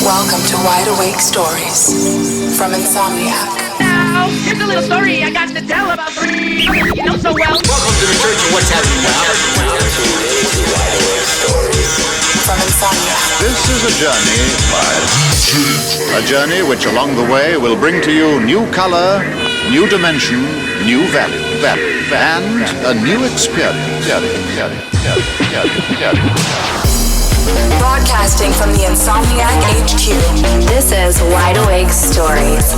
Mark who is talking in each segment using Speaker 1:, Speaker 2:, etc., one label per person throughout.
Speaker 1: Welcome to Wide Awake Stories from Insomniac.
Speaker 2: Now, here's a little story I got to tell about three you know so well.
Speaker 3: Welcome to the Church of What's Happening Now.
Speaker 1: From Insomniac.
Speaker 4: This is a journey which along the way will bring to you new color, new dimension, new value, and a new experience.
Speaker 1: Broadcasting from the Insomniac HQ. This is Wide Awake Stories.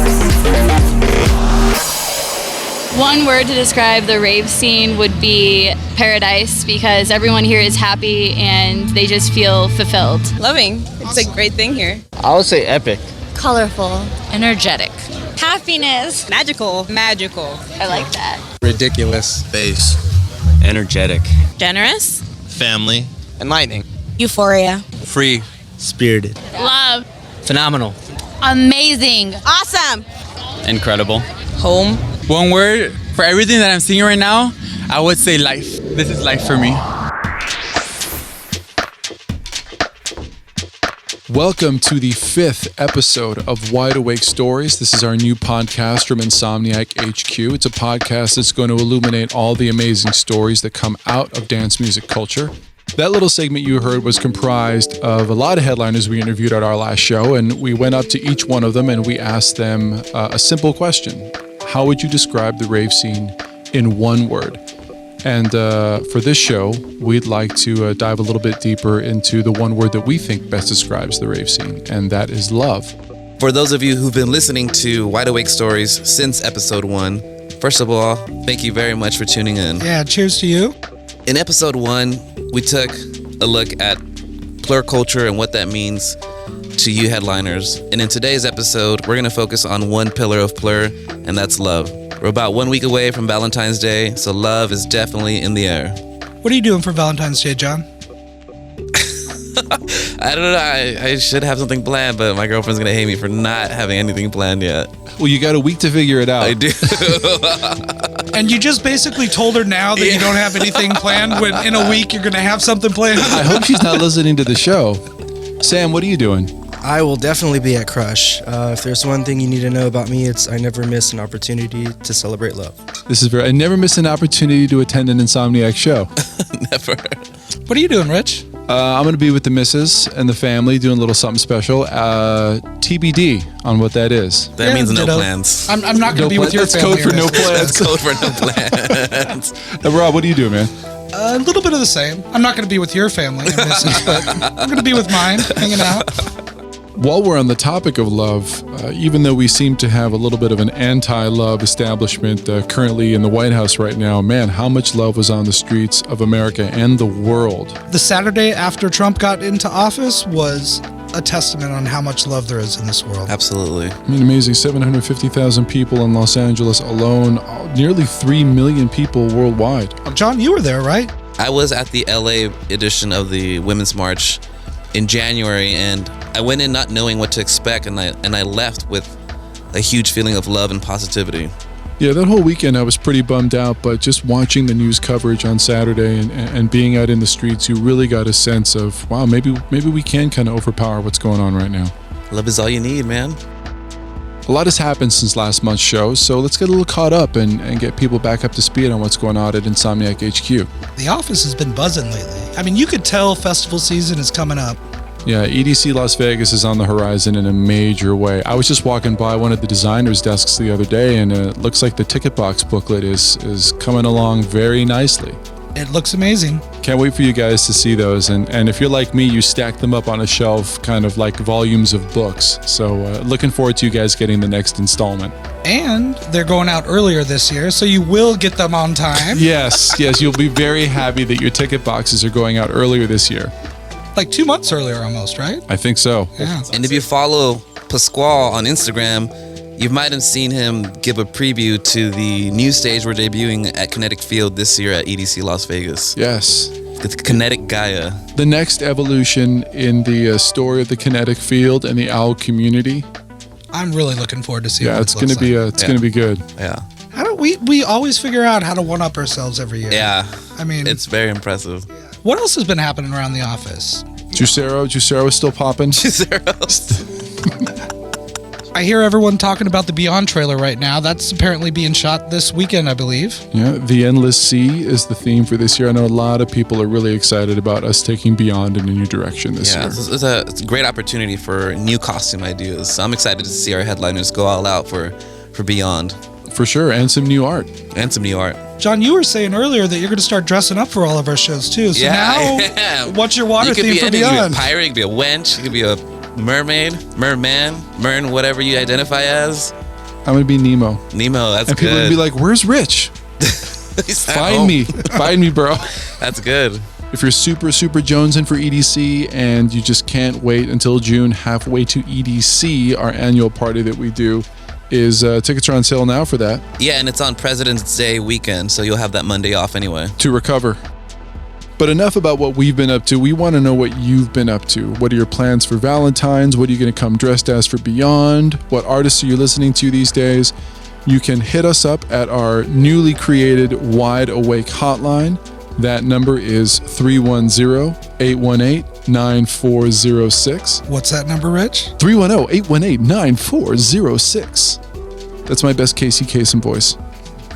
Speaker 5: One word to describe the rave scene would be paradise, because everyone here is happy and they just feel fulfilled.
Speaker 6: Loving. It's a great thing here.
Speaker 7: I would say epic.
Speaker 8: Colorful. Energetic.
Speaker 6: Happiness. Magical.
Speaker 5: I like that.
Speaker 7: Ridiculous.
Speaker 9: Bass.
Speaker 7: Energetic.
Speaker 6: Generous.
Speaker 9: Family.
Speaker 7: Enlightening.
Speaker 6: Euphoria.
Speaker 9: Free.
Speaker 7: Spirited.
Speaker 5: Love.
Speaker 7: Phenomenal.
Speaker 8: Amazing.
Speaker 6: Awesome.
Speaker 7: Incredible.
Speaker 6: Home.
Speaker 10: One word for everything that I'm seeing right now, I would say life. This is life for me.
Speaker 11: Welcome to the 5th episode of Wide Awake Stories. This is our new podcast from Insomniac HQ. It's a podcast that's going to illuminate all the amazing stories that come out of dance music culture. That little segment you heard was comprised of a lot of headliners we interviewed at our last show, and we went up to each one of them and we asked them a simple question. How would you describe the rave scene in one word? And for this show, we'd like to dive a little bit deeper into the one word that we think best describes the rave scene, and that is love.
Speaker 9: For those of you who've been listening to Wide Awake Stories since episode 1, first of all, thank you very much for tuning in.
Speaker 12: Yeah, cheers to you.
Speaker 9: In episode 1, we took a look at plur culture and what that means to you headliners. And in today's episode, we're going to focus on one pillar of plur, and that's love. We're about 1 week away from Valentine's Day, so love is definitely in the air.
Speaker 12: What are you doing for Valentine's Day, John?
Speaker 9: I don't know. I should have something planned, but my girlfriend's going to hate me for not having anything planned yet.
Speaker 11: Well, you got a week to figure it out.
Speaker 9: I do.
Speaker 12: And you just basically told her now that you don't have anything planned, when in a week you're going to have something planned?
Speaker 11: I hope she's not listening to the show. Sam, what are you doing?
Speaker 13: I will definitely be at Crush. If there's one thing you need to know about me, it's I never miss an opportunity to celebrate love.
Speaker 11: I never miss an opportunity to attend an Insomniac show.
Speaker 9: Never.
Speaker 12: What are you doing, Rich?
Speaker 11: I'm going to be with the missus and the family doing a little something special. TBD on what that is.
Speaker 9: That means no
Speaker 12: ditto.
Speaker 9: plans.
Speaker 12: I'm not going to be with your
Speaker 11: That's
Speaker 12: family.
Speaker 11: code for no plans.
Speaker 9: That's code for no plans.
Speaker 11: Rob, what do you do, man?
Speaker 12: A little bit of the same. I'm not going to be with your family and missus, but I'm going to be with mine, hanging out.
Speaker 11: While we're on the topic of love, even though we seem to have a little bit of an anti-love establishment currently in the White House right now, man, how much love was on the streets of America and the world.
Speaker 12: The Saturday after Trump got into office was a testament on how much love there is in this world.
Speaker 9: Absolutely.
Speaker 11: I mean, amazing. 750,000 people in Los Angeles alone, nearly 3 million people worldwide.
Speaker 12: John, you were there, right?
Speaker 9: I was at the LA edition of the Women's March in January, and I went in not knowing what to expect, and I left with a huge feeling of love and positivity.
Speaker 11: Yeah, that whole weekend I was pretty bummed out, but just watching the news coverage on Saturday and being out in the streets, you really got a sense of, wow, maybe we can kind of overpower what's going on right now.
Speaker 9: Love is all you need, man.
Speaker 11: A lot has happened since last month's show, so let's get a little caught up and get people back up to speed on what's going on at Insomniac HQ.
Speaker 12: The office has been buzzing lately. I mean, you could tell festival season is coming up.
Speaker 11: Yeah, EDC Las Vegas is on the horizon in a major way. I was just walking by one of the designers' desks the other day, and it looks like the ticket box booklet is coming along very nicely.
Speaker 12: It looks amazing.
Speaker 11: Can't wait for you guys to see those. And if you're like me, you stack them up on a shelf, kind of like volumes of books. So looking forward to you guys getting the next installment.
Speaker 12: And they're going out earlier this year, so you will get them on time.
Speaker 11: Yes, you'll be very happy that your ticket boxes are going out earlier this year.
Speaker 12: Like 2 months earlier almost, right?
Speaker 11: I think so.
Speaker 12: Yeah.
Speaker 9: And if you follow Pasquale on Instagram, you might have seen him give a preview to the new stage we're debuting at Kinetic Field this year at EDC Las Vegas.
Speaker 11: Yes.
Speaker 9: It's Kinetic Gaia.
Speaker 11: The next evolution in the story of the Kinetic Field and the OWL community.
Speaker 12: I'm really looking forward to seeing
Speaker 11: what
Speaker 12: it
Speaker 11: looks like. It's going to be good.
Speaker 9: Yeah.
Speaker 12: How do we always figure out how to one-up ourselves every year?
Speaker 9: Yeah.
Speaker 12: I mean,
Speaker 9: it's very impressive.
Speaker 12: What else has been happening around the office?
Speaker 11: Juicero is still popping.
Speaker 9: Juicero.
Speaker 12: I hear everyone talking about the Beyond trailer right now. That's apparently being shot this weekend, I believe.
Speaker 11: Yeah, The Endless Sea is the theme for this year. I know a lot of people are really excited about us taking Beyond in a new direction this year.
Speaker 9: It's a great opportunity for new costume ideas. So I'm excited to see our headliners go all out for Beyond.
Speaker 11: For sure, and some new art.
Speaker 12: John, you were saying earlier that you're going to start dressing up for all of our shows too. So now, what's your water theme for Beyond?
Speaker 9: You could be a pirate, you could be a wench, you could be a mermaid, merman, whatever you identify as.
Speaker 11: I'm going to be Nemo.
Speaker 9: That's
Speaker 11: and
Speaker 9: good.
Speaker 11: And people would be like, where's Rich? Find me, bro.
Speaker 9: That's good.
Speaker 11: If you're super jonesing for EDC and you just can't wait until June, halfway to EDC, our annual party that we do, is tickets are on sale now for that.
Speaker 9: Yeah, and it's on President's Day weekend, so you'll have that Monday off anyway.
Speaker 11: To recover. But enough about what we've been up to. We want to know what you've been up to. What are your plans for Valentine's? What are you going to come dressed as for Beyond? What artists are you listening to these days? You can hit us up at our newly created Wide Awake hotline. That number is 310-818-9406.
Speaker 12: What's that number, Rich?
Speaker 11: 310-818-9406. That's my best Casey Kasem voice.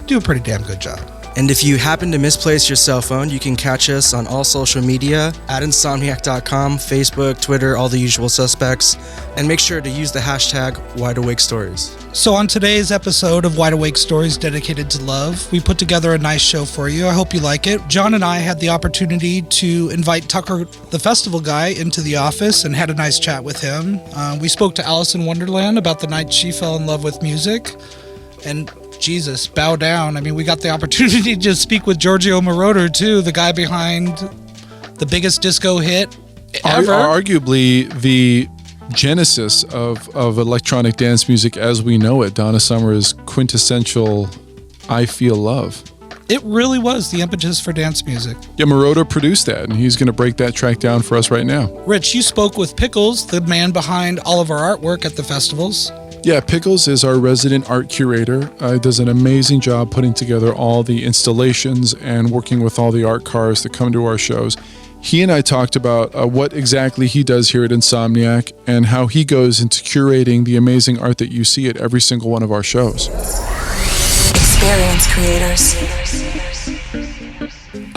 Speaker 12: Do a pretty damn good job.
Speaker 13: And if you happen to misplace your cell phone, you can catch us on all social media at insomniac.com, Facebook, Twitter, all the usual suspects. And make sure to use the hashtag WideAwakeStories.
Speaker 12: So on today's episode of Wide Awake Stories dedicated to love, we put together a nice show for you. I hope you like it. John and I had the opportunity to invite Tucker, the festival guy, into the office and had a nice chat with him. We spoke to Alison Wonderland about the night she fell in love with music. And Jesus, bow down. I mean, we got the opportunity to speak with Giorgio Moroder, too, the guy behind the biggest disco hit ever.
Speaker 11: Arguably the genesis of electronic dance music as we know it. Donna Summer's quintessential I Feel Love.
Speaker 12: It really was the impetus for dance music.
Speaker 11: Yeah, Moroder produced that, and he's going to break that track down for us right now.
Speaker 12: Rich, you spoke with Pickles, the man behind all of our artwork at the festivals.
Speaker 11: Yeah, Pickles is our resident art curator. Does an amazing job putting together all the installations and working with all the art cars that come to our shows. He and I talked about what exactly he does here at Insomniac and how he goes into curating the amazing art that you see at every single one of our shows.
Speaker 1: Experience creators.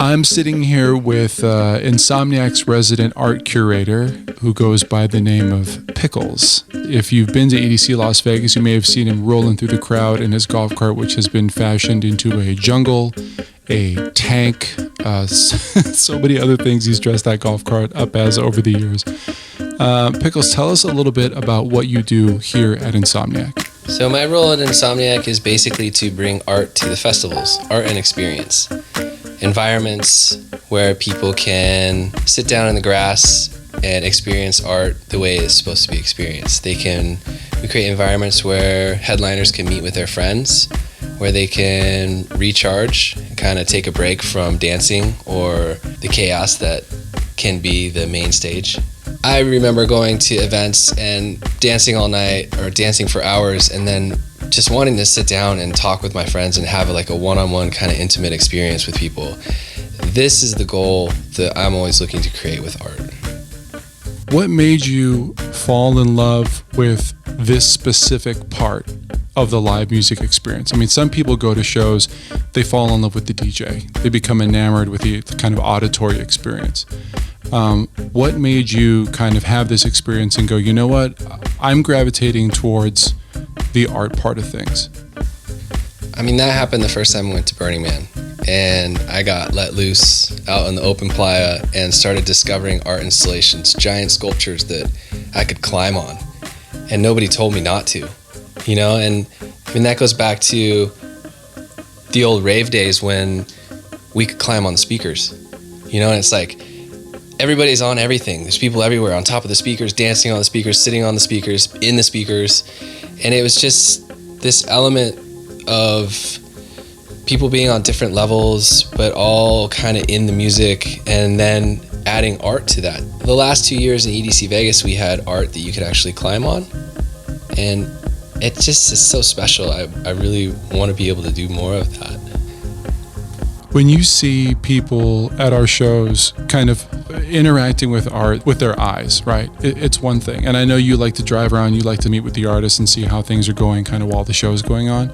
Speaker 11: I'm sitting here with Insomniac's resident art curator who goes by the name of Pickles. If you've been to EDC Las Vegas, you may have seen him rolling through the crowd in his golf cart, which has been fashioned into a jungle, a tank, so many other things he's dressed that golf cart up as over the years. Pickles, tell us a little bit about what you do here at Insomniac.
Speaker 14: So my role at Insomniac is basically to bring art to the festivals, art and experience. Environments where people can sit down in the grass and experience art the way it's supposed to be experienced. We create environments where headliners can meet with their friends, where they can recharge and kind of take a break from dancing or the chaos that can be the main stage. I remember going to events and dancing all night or dancing for hours and then just wanting to sit down and talk with my friends and have like a one-on-one kind of intimate experience with people. This is the goal that I'm always looking to create with art.
Speaker 11: What made you fall in love with this specific part of the live music experience? I mean, some people go to shows, they fall in love with the DJ. They become enamored with the kind of auditory experience. What made you kind of have this experience and go, you know what, I'm gravitating towards the art part of things?
Speaker 14: I mean, that happened the first time I went to Burning Man. And I got let loose out in the open playa and started discovering art installations, giant sculptures that I could climb on. And nobody told me not to, you know? And I mean, that goes back to the old rave days when we could climb on the speakers, you know? And it's like, everybody's on everything. There's people everywhere on top of the speakers, dancing on the speakers, sitting on the speakers, in the speakers. And it was just this element of people being on different levels, but all kind of in the music, and then adding art to that. The last 2 years in EDC Vegas, we had art that you could actually climb on. And it just is so special. I really want to be able to do more of that.
Speaker 11: When you see people at our shows kind of interacting with art with their eyes, right? It's one thing. And I know you like to drive around, you like to meet with the artists and see how things are going kind of while the show is going on.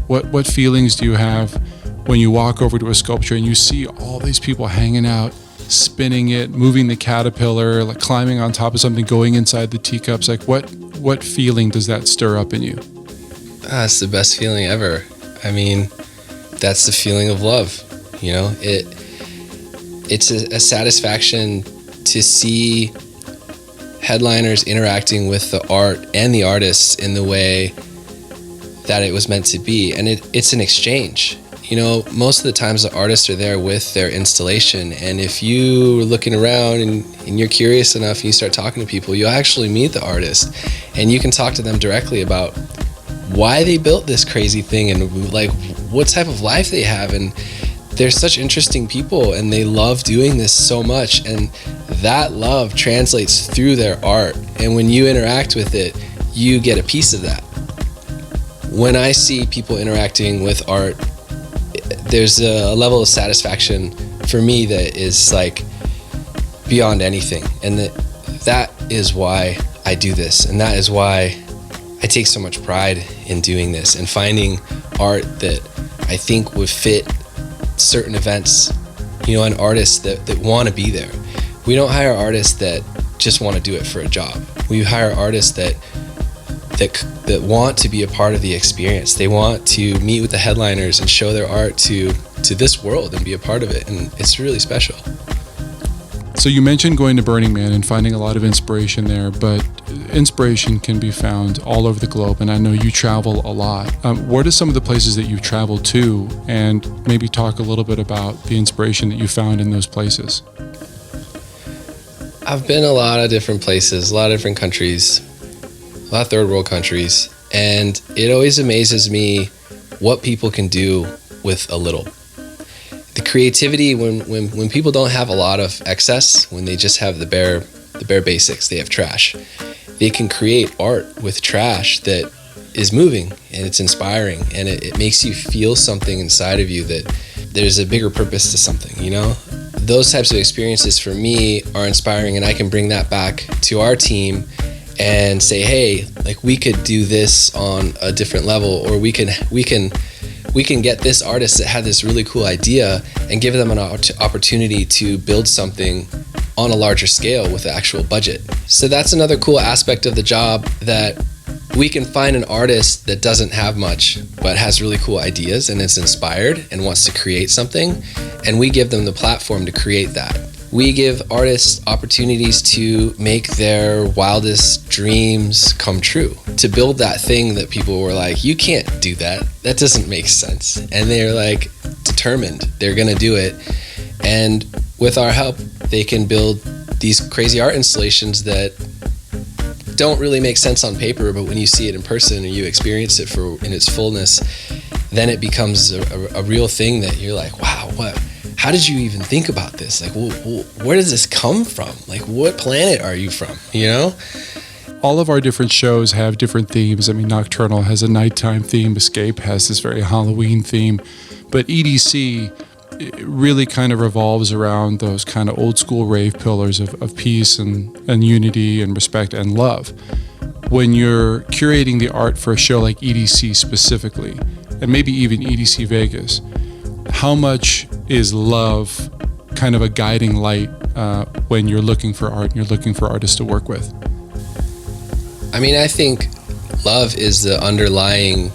Speaker 11: What feelings do you have when you walk over to a sculpture and you see all these people hanging out, spinning it, moving the caterpillar, like climbing on top of something, going inside the teacups? Like what feeling does that stir up in you?
Speaker 14: It's the best feeling ever. I mean, that's the feeling of love. You know, it's a satisfaction to see headliners interacting with the art and the artists in the way that it was meant to be. And it's an exchange. You know, most of the times the artists are there with their installation, and if you're looking around and you're curious enough and you start talking to people, you'll actually meet the artist and you can talk to them directly about why they built this crazy thing and like what type of life they have. And they're such interesting people and they love doing this so much, and that love translates through their art, and when you interact with it, you get a piece of that. When I see people interacting with art, there's a level of satisfaction for me that is like beyond anything, and that is why I do this, and that is why I take so much pride in doing this and finding art that I think would fit certain events, you know, and artists that want to be there. We don't hire artists that just want to do it for a job. We hire artists that want to be a part of the experience. They want to meet with the headliners and show their art to this world and be a part of it, and it's really special.
Speaker 11: So you mentioned going to Burning Man and finding a lot of inspiration there, but inspiration can be found all over the globe, and I know you travel a lot. What are some of the places that you've traveled to, and maybe talk a little bit about the inspiration that you found in those places?
Speaker 14: I've been a lot of different places, a lot of different countries, a lot of third world countries, and it always amazes me what people can do with a little. The creativity when people don't have a lot of excess, when they just have the bare basics, they have trash, they can create art with trash that is moving and it's inspiring, and it makes you feel something inside of you that there's a bigger purpose to something, you know? Those types of experiences for me are inspiring, and I can bring that back to our team and say, hey, like we could do this on a different level, or we can get this artist that had this really cool idea and give them an opportunity to build something on a larger scale with the actual budget. So that's another cool aspect of the job, that we can find an artist that doesn't have much but has really cool ideas and is inspired and wants to create something, and we give them the platform to create that. We give artists opportunities to make their wildest dreams come true, to build that thing that people were like, you can't do that, that doesn't make sense, and they're like determined, they're gonna do it. And with our help, they can build these crazy art installations that don't really make sense on paper, but when you see it in person and you experience it in its fullness, then it becomes a real thing that you're like, wow, how did you even think about this? Like, where does this come from? Like, what planet are you from, you know?
Speaker 11: All of our different shows have different themes. I mean, Nocturnal has a nighttime theme, Escape has this very Halloween theme, but EDC really kind of revolves around those kind of old school rave pillars of peace and unity and respect and love. When you're curating the art for a show like EDC specifically, and maybe even EDC Vegas, how much is love kind of a guiding light when you're looking for art and you're looking for artists to work with?
Speaker 14: I mean, I think love is the underlying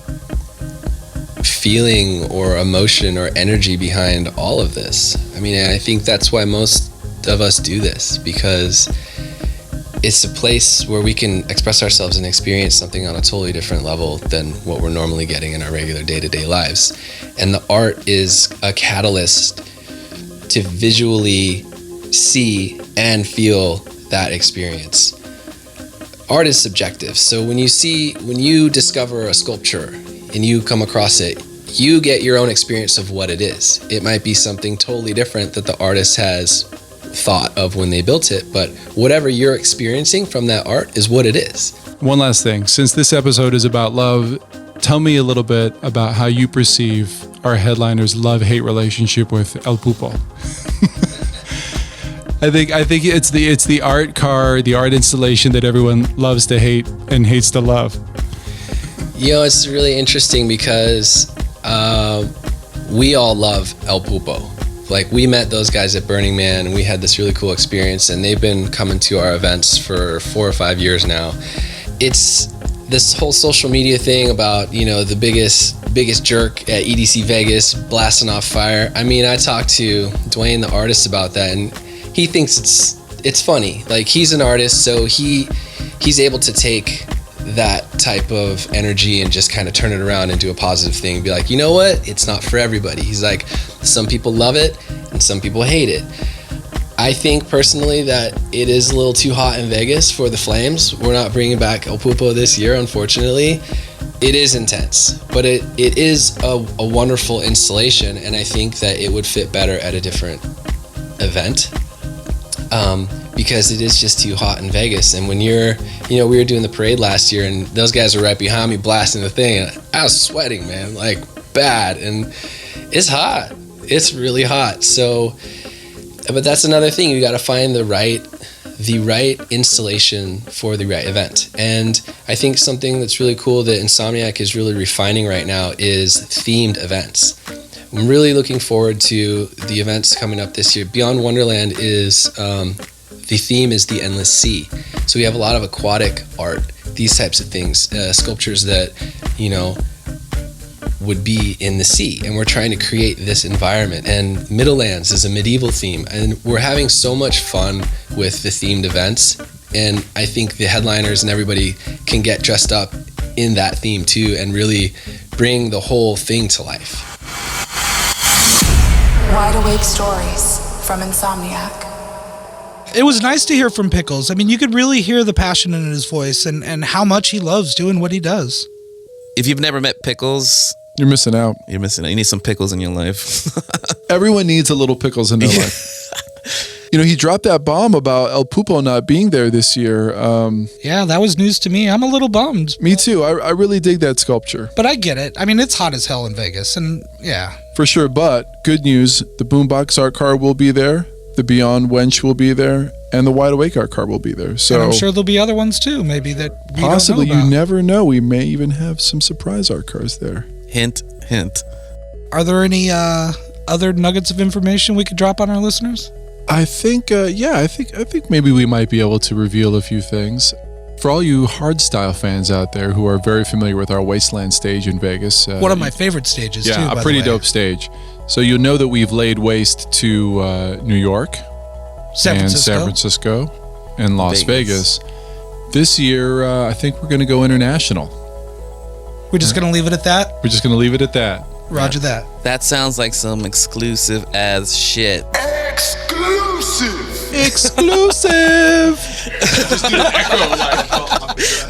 Speaker 14: feeling or emotion or energy behind all of this. I mean, I think that's why most of us do this, because it's a place where we can express ourselves and experience something on a totally different level than what we're normally getting in our regular day-to-day lives. And the art is a catalyst to visually see and feel that experience. Art is subjective. So when you discover a sculpture and you come across it, you get your own experience of what it is. It might be something totally different that the artist has thought of when they built it, but whatever you're experiencing from that art is what it is.
Speaker 11: One last thing, since this episode is about love, Tell me a little bit about how you perceive our headliner's love-hate relationship with El Pupo. I think it's the art car, the art installation that everyone loves to hate and hates to love.
Speaker 14: It's really interesting because we all love El Pupo. Like, we met those guys at Burning Man, and we had this really cool experience, and they've been coming to our events for 4 or 5 years now. It's this whole social media thing about, the biggest jerk at EDC Vegas blasting off fire. I mean, I talked to Dwayne, the artist, about that, and he thinks it's funny. Like, he's an artist, so he's able to take that type of energy and just kind of turn it around into a positive thing. Be like, you know what? It's not for everybody. He's like, some people love it and some people hate it. I think personally that it is a little too hot in Vegas for the Flames. We're not bringing back El Pupo this year, unfortunately. It is intense, but it is a wonderful installation, and I think that it would fit better at a different event. Because it is just too hot in Vegas. And when we were doing the parade last year, and those guys were right behind me blasting the thing, and I was sweating, man, like bad. And it's hot. It's really hot. So, but that's another thing. You got to find the right installation for the right event. And I think something that's really cool that Insomniac is really refining right now is themed events. I'm really looking forward to the events coming up this year. Beyond Wonderland is the theme is the endless sea. So we have a lot of aquatic art, these types of things, sculptures that, would be in the sea. And we're trying to create this environment. And Middlelands is a medieval theme. And we're having so much fun with the themed events. And I think the headliners and everybody can get dressed up in that theme too and really bring the whole thing to life.
Speaker 1: Wide Awake Stories from Insomniac.
Speaker 12: It was nice to hear from Pickles. I mean, you could really hear the passion in his voice and how much he loves doing what he does.
Speaker 9: If you've never met Pickles,
Speaker 11: you're missing out.
Speaker 9: You need some pickles in your life.
Speaker 11: Everyone needs a little pickles in their life. He dropped that bomb about El Pupo not being there this year.
Speaker 12: Yeah, that was news to me. I'm a little bummed.
Speaker 11: Me too. I really dig that sculpture.
Speaker 12: But I get it. I mean, it's hot as hell in Vegas, and yeah.
Speaker 11: For sure, but good news, the Boombox art car will be there, the Beyond Wench will be there, and the Wide Awake art car will be there. So
Speaker 12: and I'm sure there'll be other ones too, maybe that we
Speaker 11: possibly
Speaker 12: don't know about.
Speaker 11: You never know. We may even have some surprise art cars there.
Speaker 9: Hint, hint.
Speaker 12: Are there any other nuggets of information we could drop on our listeners?
Speaker 11: I think, I think maybe we might be able to reveal a few things. For all you hardstyle fans out there who are very familiar with our Wasteland stage in Vegas.
Speaker 12: One of my favorite stages too,
Speaker 11: yeah, a pretty dope stage. So you'll know that we've laid waste to New York, San Francisco, and Las Vegas. This year, I think we're going to go international.
Speaker 12: We're just going to leave it at that?
Speaker 11: We're just going to leave it at that.
Speaker 12: Roger that.
Speaker 9: That sounds like some exclusive as shit.
Speaker 11: Exclusive!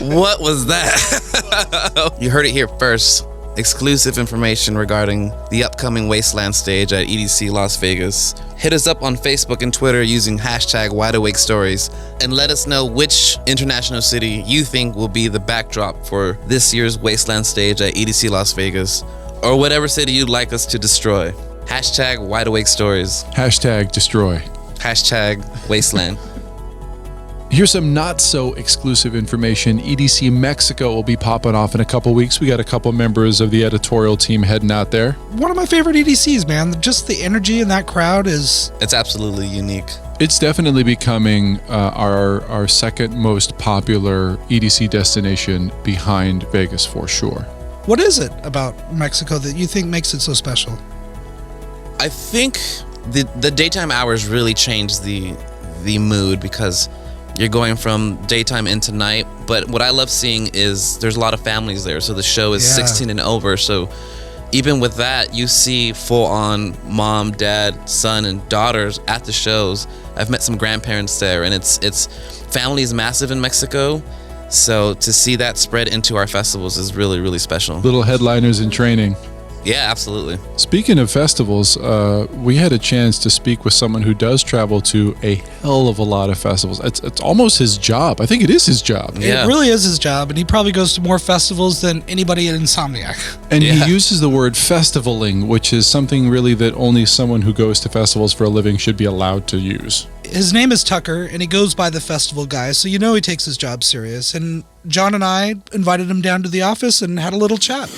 Speaker 9: What was that? You heard it here first. Exclusive information regarding the upcoming Wasteland stage at EDC Las Vegas. Hit us up on Facebook and Twitter using hashtag WideAwakeStories and let us know which international city you think will be the backdrop for this year's Wasteland stage at EDC Las Vegas, or whatever city you'd like us to destroy. Hashtag WideAwakeStories.
Speaker 11: Hashtag destroy.
Speaker 9: Hashtag Wasteland.
Speaker 11: Here's some not so exclusive information. EDC Mexico will be popping off in a couple weeks. We got a couple members of the editorial team heading out there.
Speaker 12: One of my favorite EDCs, man. Just the energy in that crowd is...
Speaker 9: It's absolutely unique.
Speaker 11: It's definitely becoming our second most popular EDC destination behind Vegas for sure.
Speaker 12: What is it about Mexico that you think makes it so special?
Speaker 9: I think the daytime hours really change the mood because you're going from daytime into night. But what I love seeing is there's a lot of families there. So the show is 16 and over. So even with that, you see full on mom, dad, son, and daughters at the shows. I've met some grandparents there, and it's family is massive in Mexico. So to see that spread into our festivals is really, really special.
Speaker 11: Little headliners in training.
Speaker 9: Yeah, absolutely.
Speaker 11: Speaking of festivals, we had a chance to speak with someone who does travel to a hell of a lot of festivals. It's almost his job. I think it is his job.
Speaker 12: It really is his job, and he probably goes to more festivals than anybody at Insomniac.
Speaker 11: And he uses the word festivaling, which is something really that only someone who goes to festivals for a living should be allowed to use.
Speaker 12: His name is Tucker, and he goes by the festival guy, so you know he takes his job serious. And John and I invited him down to the office and had a little chat.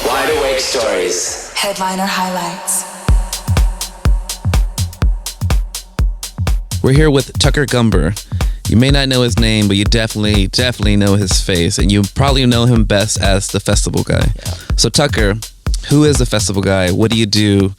Speaker 1: Wide Awake Stories. Headliner highlights.
Speaker 9: We're here with Tucker Gumber. You may not know his name, but you definitely know his face, and you probably know him best as the festival guy. Yeah. So Tucker, who is the festival guy? What do you do?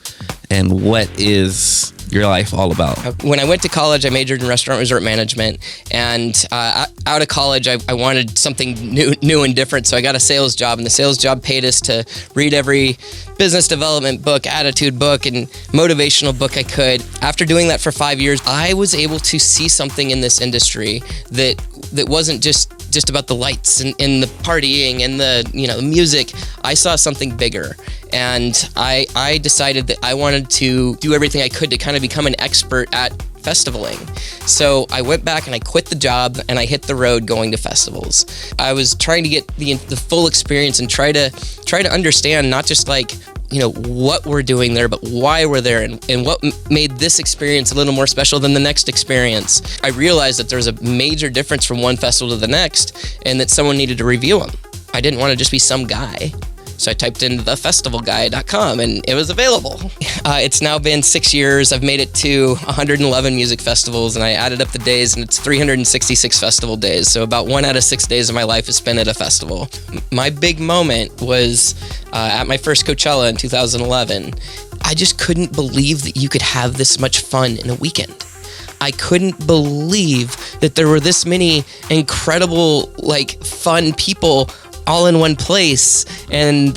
Speaker 9: And what is your life all about?
Speaker 15: When I went to college, I majored in restaurant resort management, and out of college, I wanted something new and different, so I got a sales job, and the sales job paid us to read every business development book, attitude book, and motivational book I could. After doing that for 5 years, I was able to see something in this industry that wasn't just about the lights and the partying and the music. I saw something bigger, and I decided that I wanted to do everything I could to kind of become an expert at festivaling. So I went back and I quit the job and I hit the road going to festivals. I was trying to get the full experience and try to understand not just what we're doing there, but why we're there and what made this experience a little more special than the next experience. I realized that there's a major difference from one festival to the next and that someone needed to review them. I didn't want to just be some guy. So I typed in thefestivalguy.com and it was available. It's now been 6 years. I've made it to 111 music festivals, and I added up the days, and it's 366 festival days. So about 1 out of 6 days of my life is spent at a festival. My big moment was at my first Coachella in 2011. I just couldn't believe that you could have this much fun in a weekend. I couldn't believe that there were this many incredible, fun people all in one place, and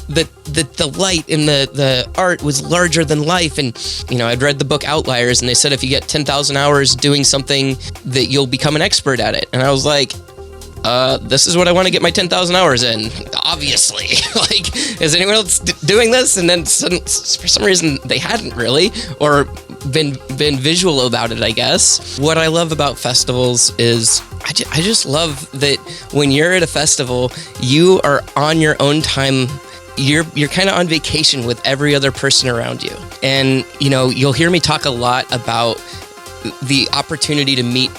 Speaker 15: that the light and the art was larger than life. And I'd read the book Outliers, and they said if you get 10,000 hours doing something, that you'll become an expert at it. And I was like, this is what I want to get my 10,000 hours in, obviously. Is anyone else doing this? And then for some reason they hadn't really, or been visual about it, I guess. What I love about festivals is I just love that when you're at a festival, you are on your own time. You're kind of on vacation with every other person around you. And, you'll hear me talk a lot about the opportunity to meet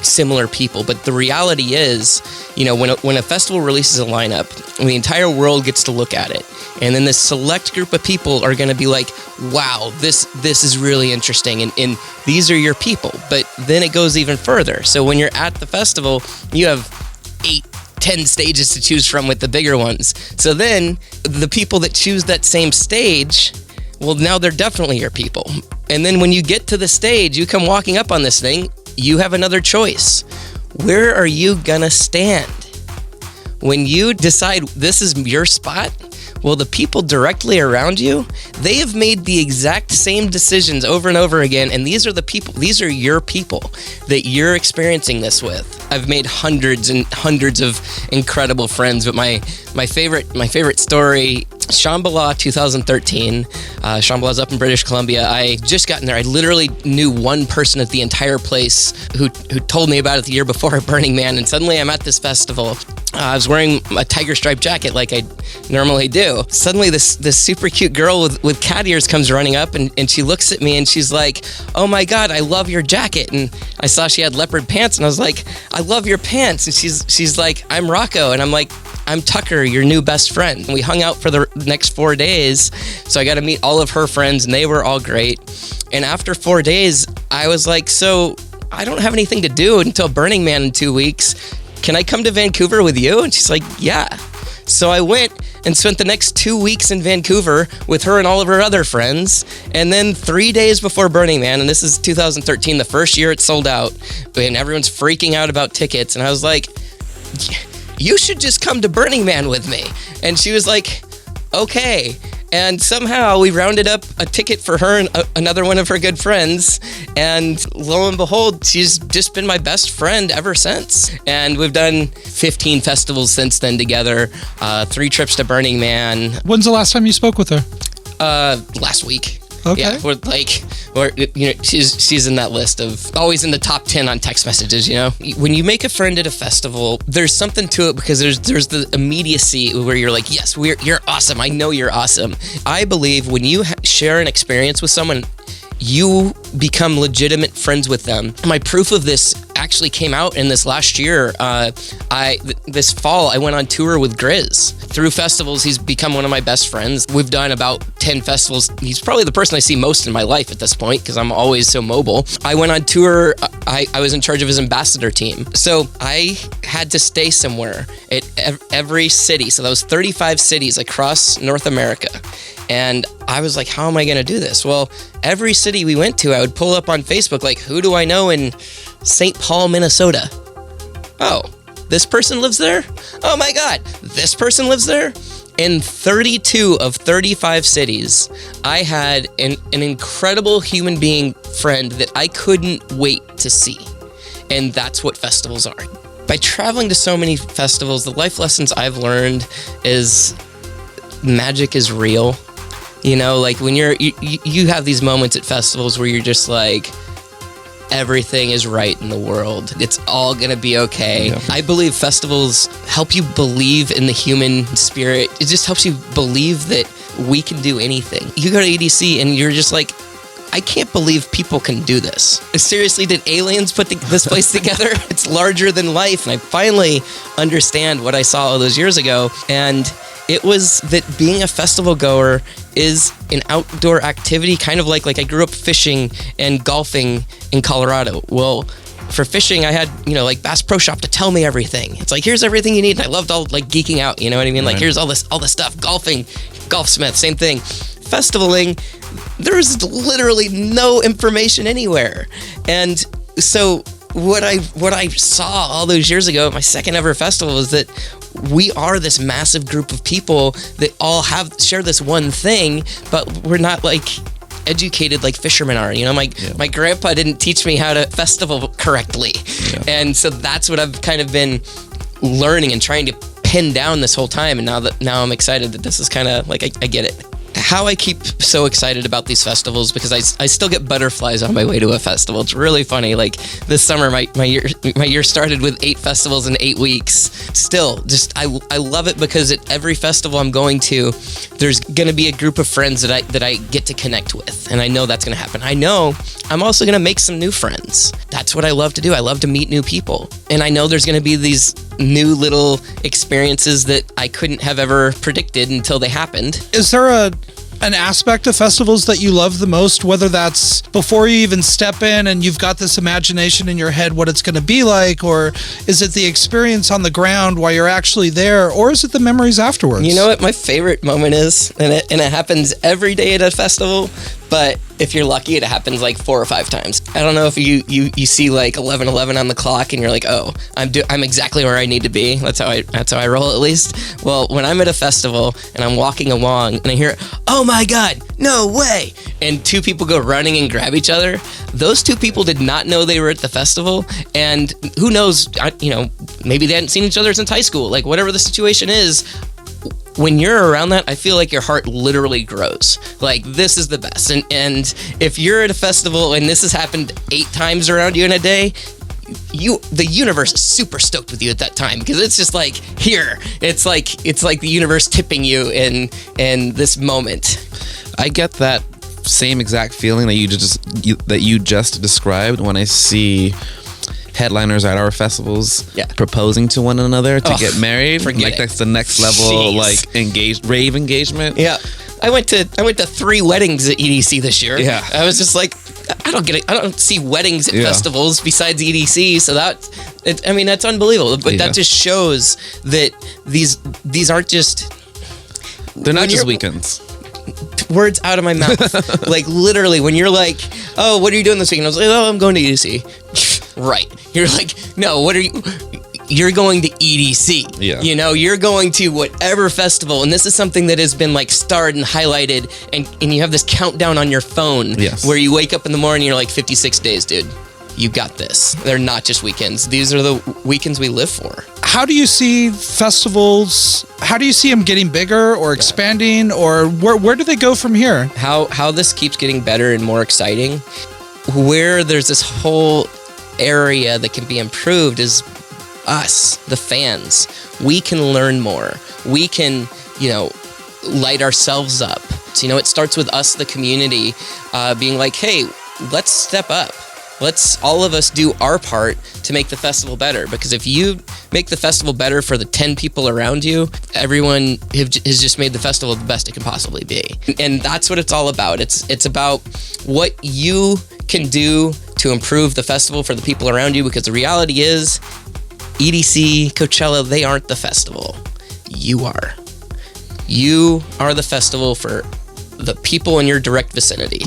Speaker 15: similar people, but the reality is, when a festival releases a lineup, the entire world gets to look at it, and then this select group of people are going to be like, wow, this is really interesting, and these are your people. But then it goes even further. So when you're at the festival, you have 8-10 stages to choose from with the bigger ones. So then the people that choose that same stage, well, now they're definitely your people. And then when you get to the stage, you come walking up on this thing, you have another choice. Where are you gonna stand? When you decide this is your spot, well, the people directly around you, they have made the exact same decisions over and over again, and these are your people that you're experiencing this with. I've made hundreds and hundreds of incredible friends, but my favorite story, Shambhala 2013. Shambhala's up in British Columbia. I just got in there. I literally knew one person at the entire place who told me about it the year before at Burning Man, and suddenly I'm at this festival. I was wearing a tiger stripe jacket like I normally do. Suddenly this super cute girl with cat ears comes running up, and she looks at me and she's like, oh my God, I love your jacket. And I saw she had leopard pants, and I was like, I love your pants. And she's like, I'm Rocco. And I'm like, I'm Tucker, your new best friend. And we hung out for the next 4 days. So I got to meet all of her friends, and they were all great. And after 4 days, I was like, so I don't have anything to do until Burning Man in 2 weeks. Can I come to Vancouver with you? And she's like, yeah. So I went and spent the next 2 weeks in Vancouver with her and all of her other friends. And then 3 days before Burning Man, and this is 2013, the first year it sold out, and everyone's freaking out about tickets. And I was like, you should just come to Burning Man with me. And she was like, okay. And somehow we rounded up a ticket for her and another one of her good friends. And lo and behold, she's just been my best friend ever since. And we've done 15 festivals since then together, 3 trips to Burning Man.
Speaker 12: When's the last time you spoke with her?
Speaker 15: Last week.
Speaker 12: Okay.
Speaker 15: Yeah, she's in that list of always in the top 10 on text messages, you know? When you make a friend at a festival, there's something to it because there's the immediacy where you're like, yes, you're awesome. I know you're awesome. I believe when you share an experience with someone, you become legitimate friends with them. My proof of this actually came out in this last year. This fall, I went on tour with Grizz. Through festivals, he's become one of my best friends. We've done about 10 festivals. He's probably the person I see most in my life at this point because I'm always so mobile. I went on tour. I was in charge of his ambassador team. So I had to stay somewhere at every city. So that was 35 cities across North America. And I was like, how am I going to do this? Well, every city we went to, I would pull up on Facebook, like, who do I know in St. Paul, Minnesota? Oh, this person lives there? Oh my God, this person lives there? In 32 of 35 cities, I had an incredible human being friend that I couldn't wait to see. And that's what festivals are. By traveling to so many festivals, the life lessons I've learned is magic is real. You know, like when you have these moments at festivals where you're just like, everything is right in the world. It's all going to be okay. Yeah. I believe festivals help you believe in the human spirit. It just helps you believe that we can do anything. You go to EDC and you're just like, I can't believe people can do this. Seriously, did aliens put this place together? It's larger than life. And I finally understand what I saw all those years ago. And it was that being a festival goer is an outdoor activity, kind of like I grew up fishing and golfing in Colorado. Well, for fishing, I had, like Bass Pro Shop to tell me everything. It's like, here's everything you need. And I loved all geeking out, you know what I mean? Like, here's all this stuff. Golfing, Golfsmith, same thing. Festivaling, there's literally no information anywhere. And so what I saw all those years ago at my second ever festival is that we are this massive group of people that all share this one thing, but we're not educated like fishermen are. My grandpa didn't teach me how to festival correctly. Yeah. And so that's what I've kind of been learning and trying to pin down this whole time. And now I'm excited that this is kind of like, I get it. How I keep so excited about these festivals, because I still get butterflies on my way to a festival. It's really funny. Like this summer, my year started with 8 festivals in 8 weeks. Still, just I love it because at every festival I'm going to, there's gonna be a group of friends that I get to connect with, and I know that's gonna happen. I know I'm also gonna make some new friends. That's what I love to do. I love to meet new people, and I know there's gonna be these new little experiences that I couldn't have ever predicted until they happened.
Speaker 12: Is there an aspect of festivals that you love the most, whether that's before you even step in and you've got this imagination in your head what it's going to be like, or is it the experience on the ground while you're actually there, or is it the memories afterwards? You know
Speaker 15: what my favorite moment is, and it happens every day at a festival, but if you're lucky, it happens 4 or 5 times. I don't know if you see 11:11 on the clock and you're like, oh, I'm exactly where I need to be. That's how I roll, at least. Well, when I'm at a festival and I'm walking along and I hear, oh my God, no way, and 2 people go running and grab each other, those 2 people did not know they were at the festival, and who knows, maybe they hadn't seen each other since high school. Whatever the situation is, when you're around that, I feel like your heart literally grows. This is the best. And if you're at a festival and this has happened 8 times around you in a day, the universe is super stoked with you at that time, because it's just here. It's like the universe tipping you in this moment.
Speaker 9: I get that same exact feeling that you just described when I see headliners at our festivals proposing to one another to get married. That's the next level.
Speaker 15: Jeez.
Speaker 9: Rave engagement.
Speaker 15: Yeah, I went to 3 weddings at EDC this year.
Speaker 9: Yeah,
Speaker 15: I was just like, I don't get it. I don't see weddings at festivals besides EDC. So that's unbelievable. But that just shows that these aren't just,
Speaker 9: they're not just weekends.
Speaker 15: Words out of my mouth. Literally, when you're like, oh, what are you doing this weekend? I was like, oh, I'm going to EDC. Right. You're like, no, what are you? you're going to EDC.
Speaker 9: Yeah.
Speaker 15: You know, you're going to whatever festival, and this is something that has been like starred and highlighted, and you have this countdown on your phone where you wake up in the morning and you're like, 56 days, dude. You got this. They're not just weekends. These are the weekends we live for.
Speaker 12: How do you see festivals? How do you see them getting bigger or expanding, or where do they go from here?
Speaker 15: How this keeps getting better and more exciting, where there's this whole area that can be improved is us, the fans. We can learn more. We can, light ourselves up. So, it starts with us, the community, being like, hey, let's step up. Let's all of us do our part to make the festival better. Because if you make the festival better for the 10 people around you, everyone has just made the festival the best it can possibly be. And that's what it's all about. It's about what you can do to improve the festival for the people around you. Because the reality is, EDC, Coachella, they aren't the festival. You are. You are the festival for the people in your direct vicinity.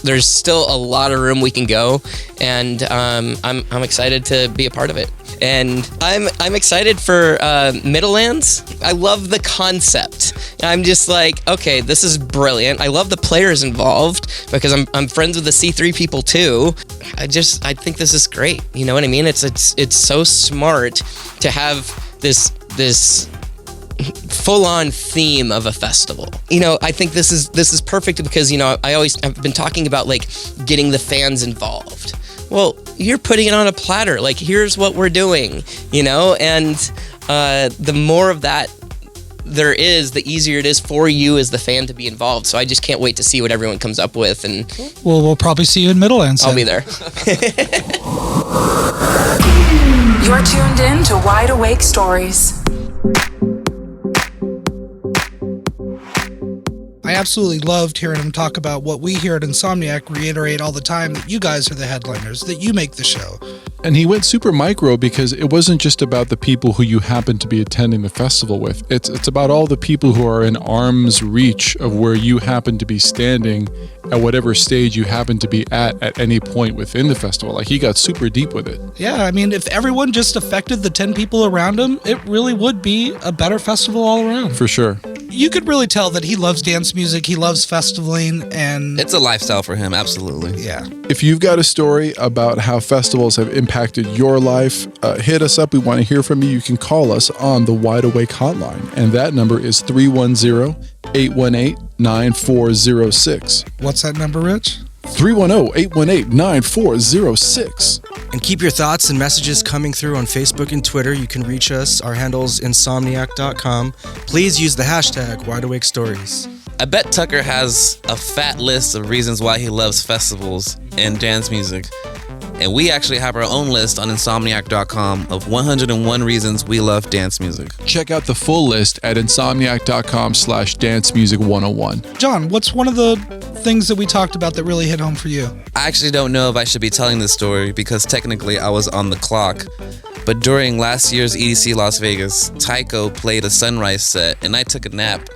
Speaker 15: There's still a lot of room we can go, and I'm excited to be a part of it. And I'm excited for Middlelands. I love the concept. I'm just like, okay, this is brilliant. I love the players involved because I'm friends with the C3 people too. I think this is great. You know what I mean? It's so smart to have this full-on theme of a festival. I think this is perfect because I've been talking about like getting the fans involved. Well, you're putting it on a platter. Like, here's what we're doing, and the more of that there is, the easier it is for you as the fan to be involved. So I just can't wait to see what everyone comes up with. And
Speaker 12: well, we'll probably see you in Middlelands.
Speaker 15: I'll be there.
Speaker 1: You're tuned in to Wide Awake Stories.
Speaker 12: I absolutely loved hearing him talk about what we here at Insomniac reiterate all the time, that you guys are the headliners, that you make the show.
Speaker 11: And he went super micro because it wasn't just about the people who you happen to be attending the festival with. It's about all the people who are in arm's reach of where you happen to be standing at whatever stage you happen to be at any point within the festival. Like, he got super deep with it.
Speaker 12: Yeah, I mean, if everyone just affected the 10 people around him, it really would be a better festival all around.
Speaker 11: For sure.
Speaker 12: You could really tell that he loves dance music, he loves festivaling, and
Speaker 9: it's a lifestyle for him, absolutely.
Speaker 12: Yeah.
Speaker 11: If you've got a story about how festivals have impacted your life, hit us up. We want to hear from you. You can call us on the Wide Awake hotline, and that number is 310-818-9406.
Speaker 12: What's that number, Rich?
Speaker 11: 310-818-9406.
Speaker 13: And keep your thoughts and messages coming through on Facebook and Twitter. You can reach us. Our handle's insomniac.com. Please use the hashtag WideAwakeStories.
Speaker 9: I bet Tucker has a fat list of reasons why he loves festivals and dance music. And we actually have our own list on insomniac.com of 101 reasons we love dance music.
Speaker 11: Check out the full list at insomniac.com/dancemusic101.
Speaker 12: John, what's one of the things that we talked about that really hit home for you?
Speaker 9: I actually don't know if I should be telling this story because technically I was on the clock. But during last year's EDC Las Vegas, Tycho played a sunrise set and I took a nap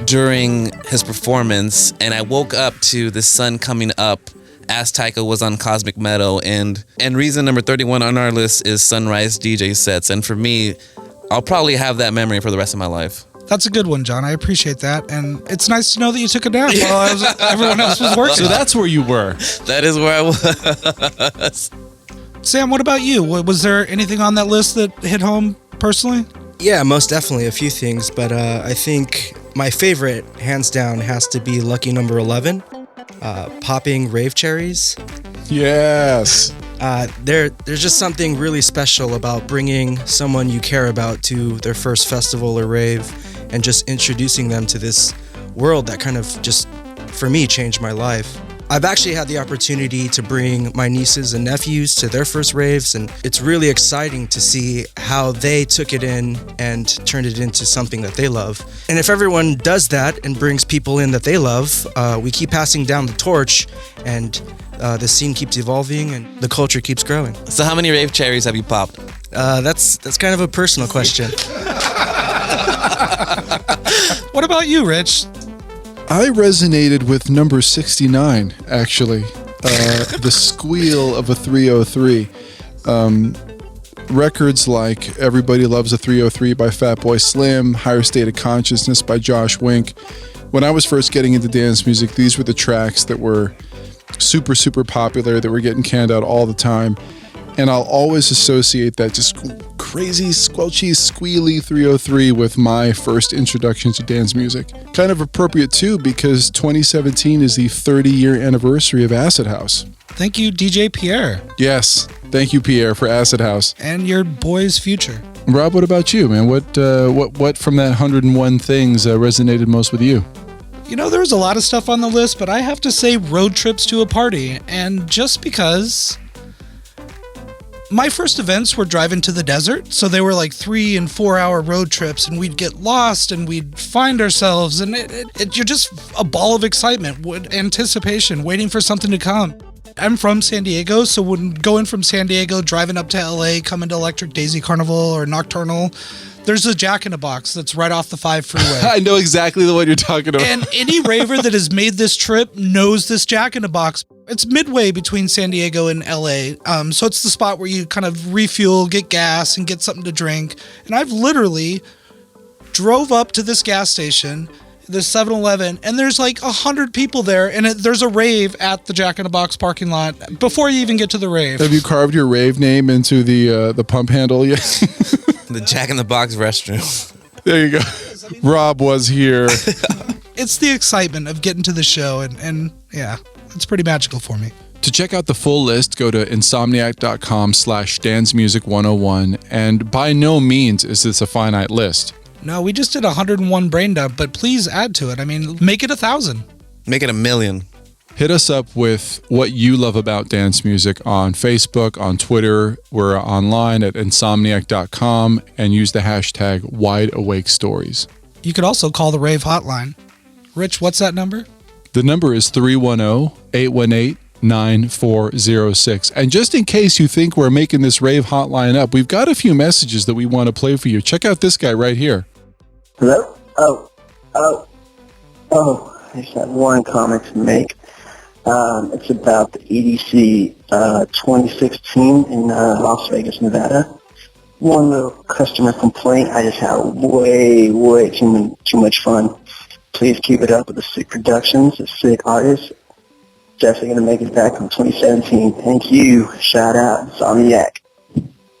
Speaker 9: during his performance, and I woke up to the sun coming up as Tycho was on Cosmic Meadow. And reason number 31 on our list is sunrise DJ sets. And for me, I'll probably have that memory for the rest of my life.
Speaker 12: That's a good one, John. I appreciate that. And it's nice to know that you took a nap while everyone else was working.
Speaker 11: So that's where you were.
Speaker 9: That is where I was.
Speaker 12: Sam, what about you? Was there anything on that list that hit home personally?
Speaker 13: Yeah, most definitely a few things, but I think my favorite, hands down, has to be lucky number 11, popping rave cherries.
Speaker 11: Yes.
Speaker 13: There's just something really special about bringing someone you care about to their first festival or rave and just introducing them to this world that kind of just, for me, changed my life. I've actually had the opportunity to bring my nieces and nephews to their first raves, and it's really exciting to see how they took it in and turned it into something that they love. And if everyone does that and brings people in that they love, we keep passing down the torch, and the scene keeps evolving and the culture keeps growing.
Speaker 9: So how many rave cherries have you popped?
Speaker 13: That's kind of a personal question.
Speaker 12: What about you, Rich?
Speaker 11: I resonated with number 69, actually. The squeal of a 303. records like Everybody Loves a 303 by Fatboy Slim, Higher State of Consciousness by Josh Wink. When I was first getting into dance music, these were the tracks that were super, super popular, that were getting canned out all the time. And I'll always associate that just crazy, squelchy, squealy 303 with my first introduction to dance music. Kind of appropriate too, because 2017 is the 30-year anniversary of Acid House.
Speaker 12: Thank you, DJ Pierre.
Speaker 11: Yes, thank you, Pierre, for Acid House.
Speaker 12: And your boy's future.
Speaker 11: Rob, what about you, man? What from that 101 things resonated most with you?
Speaker 12: You know, there was a lot of stuff on the list, but I have to say road trips to a party. And just because my first events were driving to the desert, so they were like 3 and 4 hour road trips, and we'd get lost and we'd find ourselves, and you're just a ball of excitement, anticipation, waiting for something to come. I'm from San Diego, so when going from San Diego, driving up to LA, coming to Electric Daisy Carnival or Nocturnal, there's a Jack in the Box that's right off the 5 freeway.
Speaker 11: I know exactly the one you're talking about.
Speaker 12: And any raver that has made this trip knows this Jack in the Box. It's midway between San Diego and LA. So it's the spot where you kind of refuel, get gas, and get something to drink. And I've literally drove up to this gas station, the 7-Eleven, and there's like 100 people there, and there's a rave at the Jack in the Box parking lot before you even get to the rave.
Speaker 11: Have you carved your rave name into the pump handle yet?
Speaker 9: The Jack in the Box restroom.
Speaker 11: There you go. Rob was here.
Speaker 12: It's the excitement of getting to the show, and yeah, it's pretty magical for me.
Speaker 11: To check out the full list, go to insomniac.com/dancemusic101, and by no means is this a finite list.
Speaker 12: No, we just did 101 brain dump, but please add to it. I mean, make it 1,000.
Speaker 9: Make it 1,000,000.
Speaker 11: Hit us up with what you love about dance music on Facebook, on Twitter. We're online at insomniac.com, and use the hashtag WideAwakeStories.
Speaker 12: You could also call the rave hotline. Rich, what's that number?
Speaker 11: The number is 310-818-9406. And just in case you think we're making this rave hotline up, we've got a few messages that we want to play for you. Check out this guy right here.
Speaker 16: Hello? Oh, I just have one comment to make. It's about the EDC 2016 in Las Vegas, Nevada. One little customer complaint. I just had way too much fun. Please keep it up with the sick productions, the sick artists. Definitely going to make it back in 2017. Thank you. Shout out, Insomniac.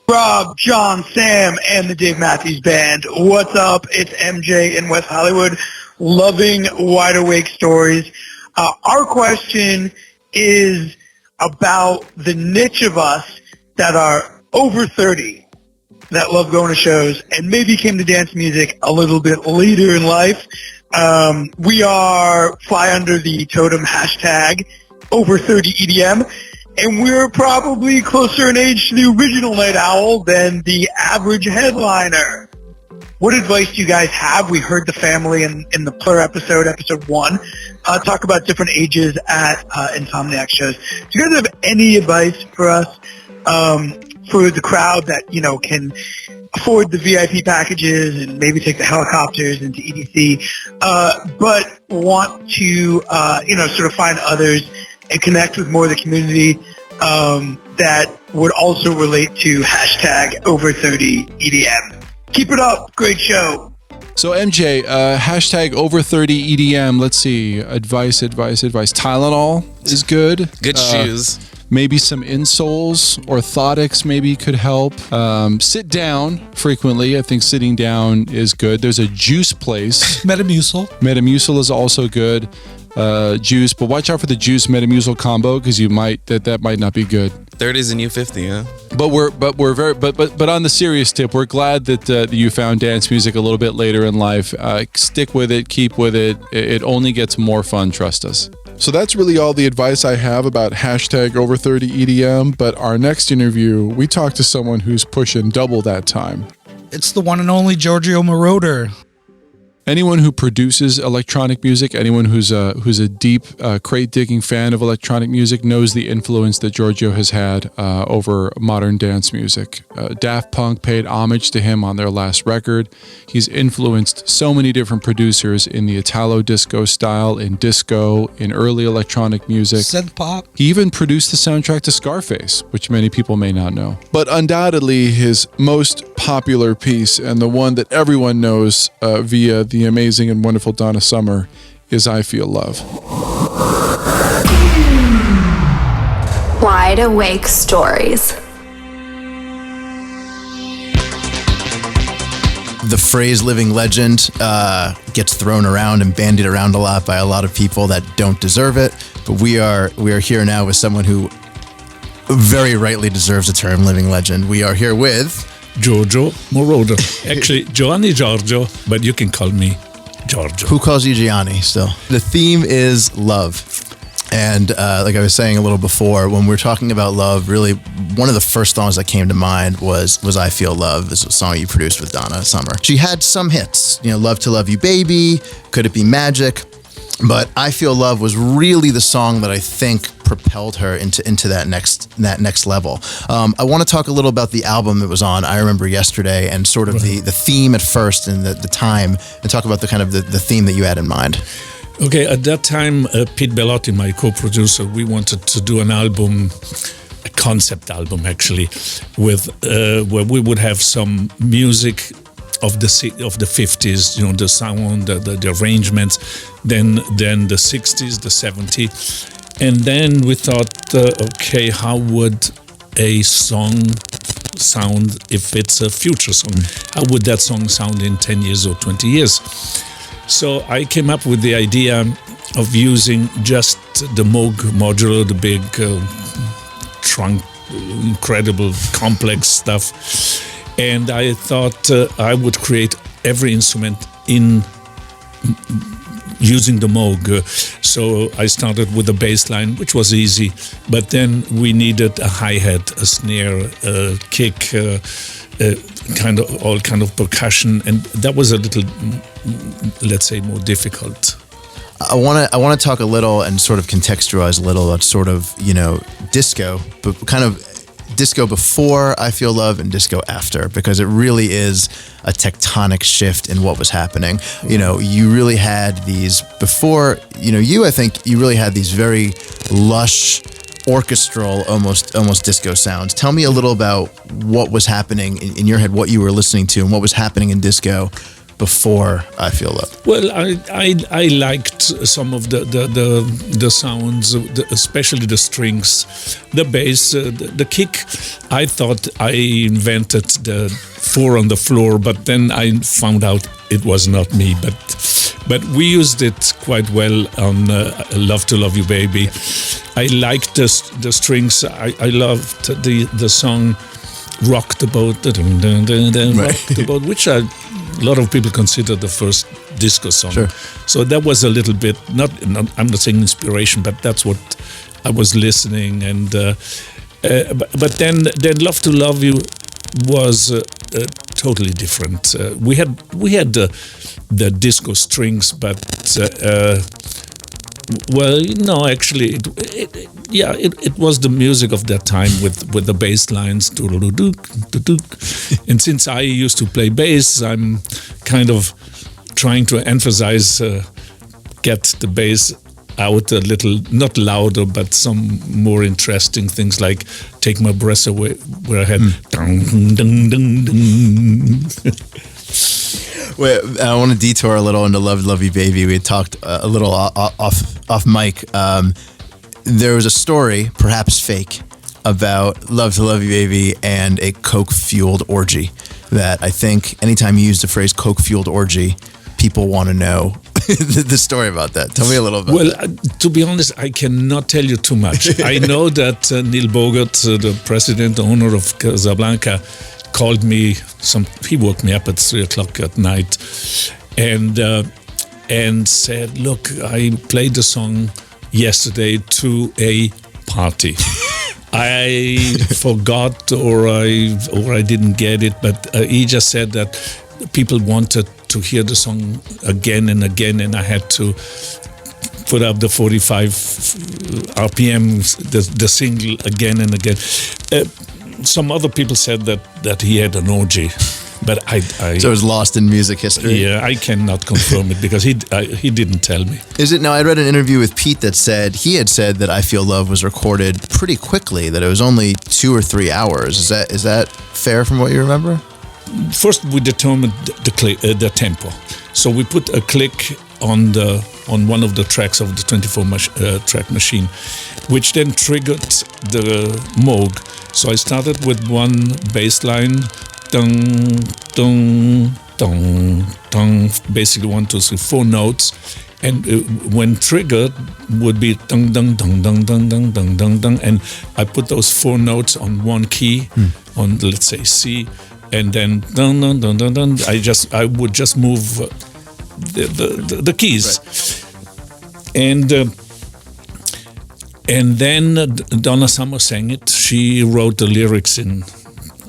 Speaker 2: Rob, John, Sam, and the Dave Matthews Band. What's up? It's MJ in West Hollywood. Loving Wide Awake Stories. Our question is about the niche of us that are over 30 that love going to shows and maybe came to dance music a little bit later in life. We fly under the totem hashtag over 30 EDM, and we're probably closer in age to the original Night Owl than the average headliner. What advice do you guys have? We heard the family in the Plur episode 1, talk about different ages at Insomniac shows. Do you guys have any advice for us, for the crowd that, can afford the VIP packages and maybe take the helicopters into EDC, but want to, sort of find others and connect with more of the community that would also relate to hashtag over 30 EDM? Keep it up. Great show.
Speaker 11: So MJ, hashtag over 30 EDM. Let's see. Advice. Tylenol is good.
Speaker 9: Good shoes.
Speaker 11: Maybe some insoles, orthotics maybe could help. Sit down frequently. I think sitting down is good. There's a juice place.
Speaker 12: Metamucil.
Speaker 11: Metamucil is also good. Juice, but watch out for the juice Metamucil combo because you might that might not be good.
Speaker 9: 30 is the new 50, huh?
Speaker 11: But we're on the serious tip, we're glad that you found dance music a little bit later in life. Stick with it, keep with it. It only gets more fun, trust us. So that's really all the advice I have about hashtag over 30 EDM. But our next interview, we talked to someone who's pushing double that time.
Speaker 12: It's the one and only Giorgio Moroder.
Speaker 11: Anyone who produces electronic music, anyone who's a deep crate digging fan of electronic music knows the influence that Giorgio has had over modern dance music. Daft Punk paid homage to him on their last record. He's influenced so many different producers in the Italo disco style, in disco, in early electronic music.
Speaker 12: Synth pop.
Speaker 11: He even produced the soundtrack to Scarface, which many people may not know. But undoubtedly his most popular piece, and the one that everyone knows via the amazing and wonderful Donna Summer, is I Feel Love.
Speaker 1: Wide Awake Stories.
Speaker 17: The phrase living legend gets thrown around and bandied around a lot by a lot of people that don't deserve it. But we are here now with someone who very rightly deserves the term living legend. We are here with
Speaker 18: Giorgio Moroder. Actually, Giovanni Giorgio, but you can call me Giorgio.
Speaker 17: Who calls you Gianni still? The theme is love. And like I was saying a little before, when we're talking about love, really one of the first songs that came to mind was I Feel Love. This was a song you produced with Donna Summer. She had some hits, Love to Love You Baby, Could It Be Magic? But I Feel Love was really the song that I think propelled her into that next level. I want to talk a little about the album it was on, I Remember Yesterday, and sort of the theme at first and the time, and talk about the kind of the theme that you had in mind.
Speaker 18: Okay, at that time, Pete Bellotti, my co-producer, we wanted to do an album, a concept album actually, with where we would have some music of the 50s, the sound, the arrangements, then the 60s, the 70s, and then we thought, okay, how would a song sound if it's a future song? How would that song sound in 10 years or 20 years? So I came up with the idea of using just the Moog modular, the big trunk, incredible complex stuff. And I thought I would create every instrument in using the Moog. So I started with the bass line, which was easy, but then we needed a hi-hat, a snare, a kick, all kind of percussion, and that was a little, let's say, more difficult.
Speaker 17: I want to talk a little and sort of contextualize a little about sort of disco, but kind of disco before I Feel Love and disco after, because it really is a tectonic shift in what was happening. You really had these before, I think you really had these very lush, orchestral, almost disco sounds. Tell me a little about what was happening in your head, what you were listening to, and what was happening in disco before I Feel Love.
Speaker 18: Well, I liked some of the sounds, especially the strings, the bass, the kick. I thought I invented the 4 on the floor, but then I found out it was not me. But we used it quite well on Love to Love You Baby. I liked the strings. I loved the song Rock the Boat, Rock the Boat, which a lot of people consider the first disco song.
Speaker 17: Sure.
Speaker 18: So that was a little bit, I'm not saying inspiration, but that's what I was listening. And but then Love to Love You was totally different. We had the disco strings, but well, no, actually, it was the music of that time with the bass lines. And since I used to play bass, I'm kind of trying to emphasize, get the bass out a little, not louder, but some more interesting things like Take My Breath Away, where I had dun, dun, dun, dun.
Speaker 17: Wait, I want to detour a little into Love, Love You Baby. We had talked a little off mic. There was a story, perhaps fake, about Love to Love You Baby and a coke-fueled orgy. That I think anytime you use the phrase coke-fueled orgy, people want to know the story about that. Tell me a little bit.
Speaker 18: Well, to be honest, I cannot tell you too much. I know that Neil Bogart, the president, owner of Casablanca, called me. He woke me up at 3:00 at night, and said, "Look, I played the song yesterday to a party. I forgot, or I didn't get it, but he just said that people wanted to hear the song again and again, and I had to put up the 45 RPM, the single again and again. Some other people said that he had an orgy, but I
Speaker 17: so it was lost in music history.
Speaker 18: Yeah, I cannot confirm it because he didn't tell me.
Speaker 17: Is it? No, I read an interview with Pete that said he had said that "I Feel Love" was recorded pretty quickly, that it was only 2 or 3 hours. Is that fair from what you remember?
Speaker 18: First, we determined the tempo. So we put a click on one of the tracks of the 24 track machine, which then triggered the Moog. So I started with one bass line, dong, dong, dong, dong, basically 1, 2, 3, 4 notes. And when triggered would be dong, dong, dong, dong, dong, dong, dong, dong, dong. And I put those 4 notes on one key, on let's say C, and then dun dun dun dun dun. I would just move the keys, right. And then Donna Summer sang it. She wrote the lyrics in,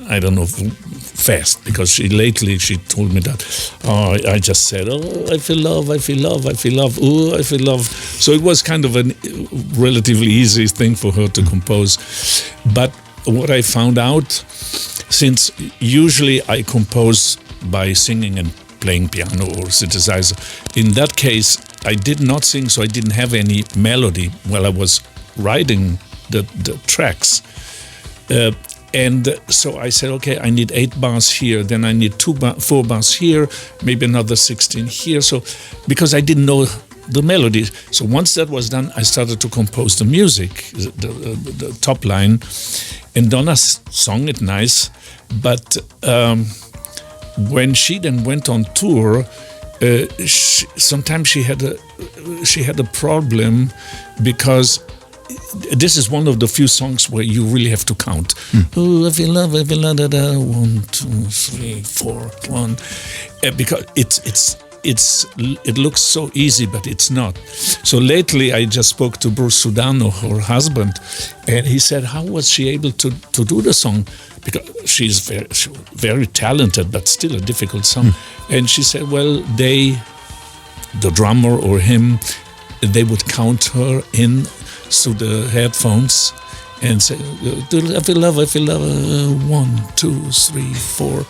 Speaker 18: I don't know, fast, because she told me that. I just said, I feel love, I feel love, I feel love, ooh, I feel love. So it was kind of a relatively easy thing for her to compose. But what I found out, since usually I compose by singing and playing piano or synthesizer, in that case I did not sing, so I didn't have any melody while I was writing the tracks. And so I said, okay, I need 8 bars here, then I need 4 bars here, maybe another 16 here. So because I didn't know the melody, so once that was done, I started to compose the music, the top line, and Donna sung it nice. But when she then went on tour, sometimes she had a problem, because this is one of the few songs where you really have to count. Oh, I feel love, 1, 2, 3, 4, 1. Because it looks so easy, but it's not. So lately, I just spoke to Bruce Sudano, her husband, and he said, how was she able to do the song? Because she's very talented, but still a difficult song. And she said, well, the drummer or him, they would count her in through the headphones and say, I feel love, 1, 2, 3, 4.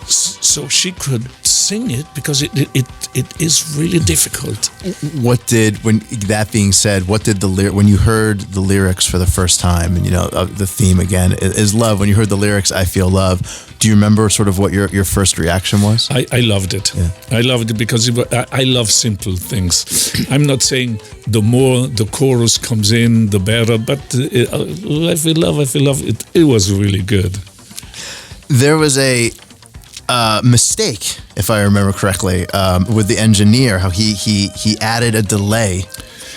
Speaker 18: So she could sing it, because it is really difficult. That being said, what did when you heard the lyrics for the first time, and the theme again is love, when you heard the lyrics, I feel love, do you remember sort of what your first reaction was? I loved it. Yeah. I loved it because I love simple things. I'm not saying the more the chorus comes in, the better, but I feel love, it was really good.
Speaker 17: There was a mistake, if I remember correctly, with the engineer, how he added a delay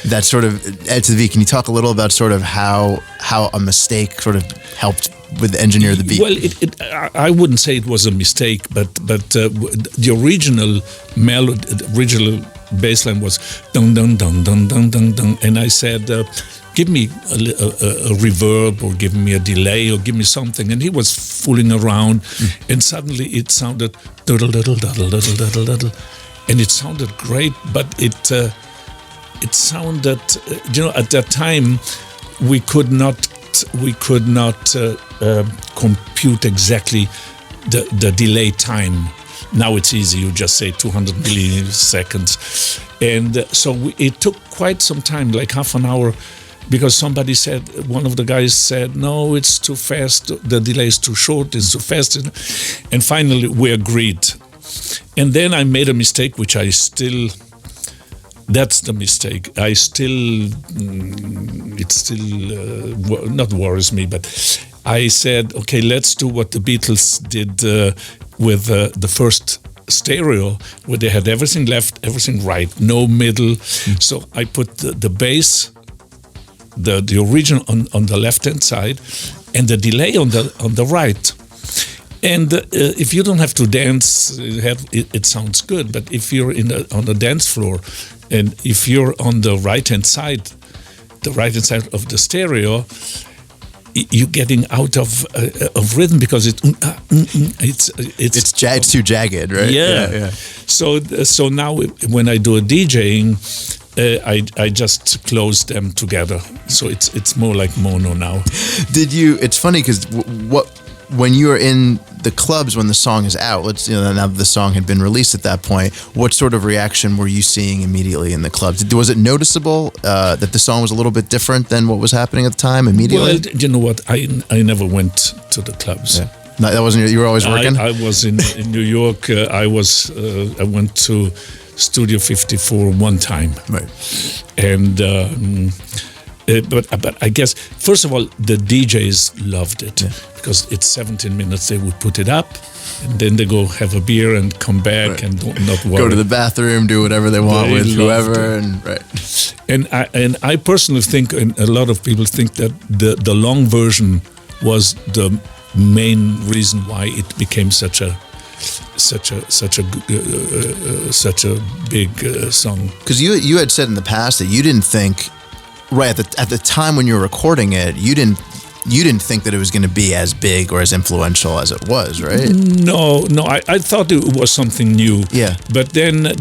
Speaker 17: that sort of adds to the beat. Can you talk a little about sort of how a mistake sort of helped with the engineer of the beat?
Speaker 18: Well, I wouldn't say it was a mistake, but the original melody, the original bass line was dun dun dun dun dun dun dun, and I said, give me a reverb, or give me a delay, or give me something. And he was fooling around, and suddenly it sounded doodle doodle doodle doodle doodle doodle, and it sounded great. But it sounded, at that time we could not compute exactly the delay time. Now it's easy, you just say 200 milliseconds, and so it took quite some time, like half an hour. Because one of the guys said, no, it's too fast, the delay is too short, it's too fast. And finally, we agreed. And then I made a mistake, which that's the mistake. It still not worries me, but I said, okay, let's do what the Beatles did with the first stereo, where they had everything left, everything right, no middle. So I put the bass, the original on the left-hand side, and the delay on the right. And if you don't have to dance, it sounds good. But if you're on the dance floor, and if you're on the right-hand side of the stereo, you're getting out of rhythm because it's
Speaker 17: too jagged, right?
Speaker 18: Yeah. So now when I do a DJing, I just close them together. So it's more like mono now.
Speaker 17: It's funny because when you were in the clubs when the song is out, now that the song had been released at that point, what sort of reaction were you seeing immediately in the clubs? Was it noticeable that the song was a little bit different than what was happening at the time immediately?
Speaker 18: Well, you know what? I never went to the clubs.
Speaker 17: Yeah. No, that wasn't. You were always working.
Speaker 18: I was in New York. I went to Studio 54 one time,
Speaker 17: right?
Speaker 18: And but I guess first of all the DJs loved it because it's 17 minutes. They would put it up, and then they go have a beer and come back and not worry.
Speaker 17: Go to the bathroom, do whatever they want with whoever,
Speaker 18: and I personally think, and a lot of people think that the long version was the main reason why it became such a big song.
Speaker 17: Because you had said in the past that you didn't think, right at the time when you were recording it, you didn't think that it was going to be as big or as influential as it was, right?
Speaker 18: No, I thought it was something new.
Speaker 17: Yeah.
Speaker 18: But then,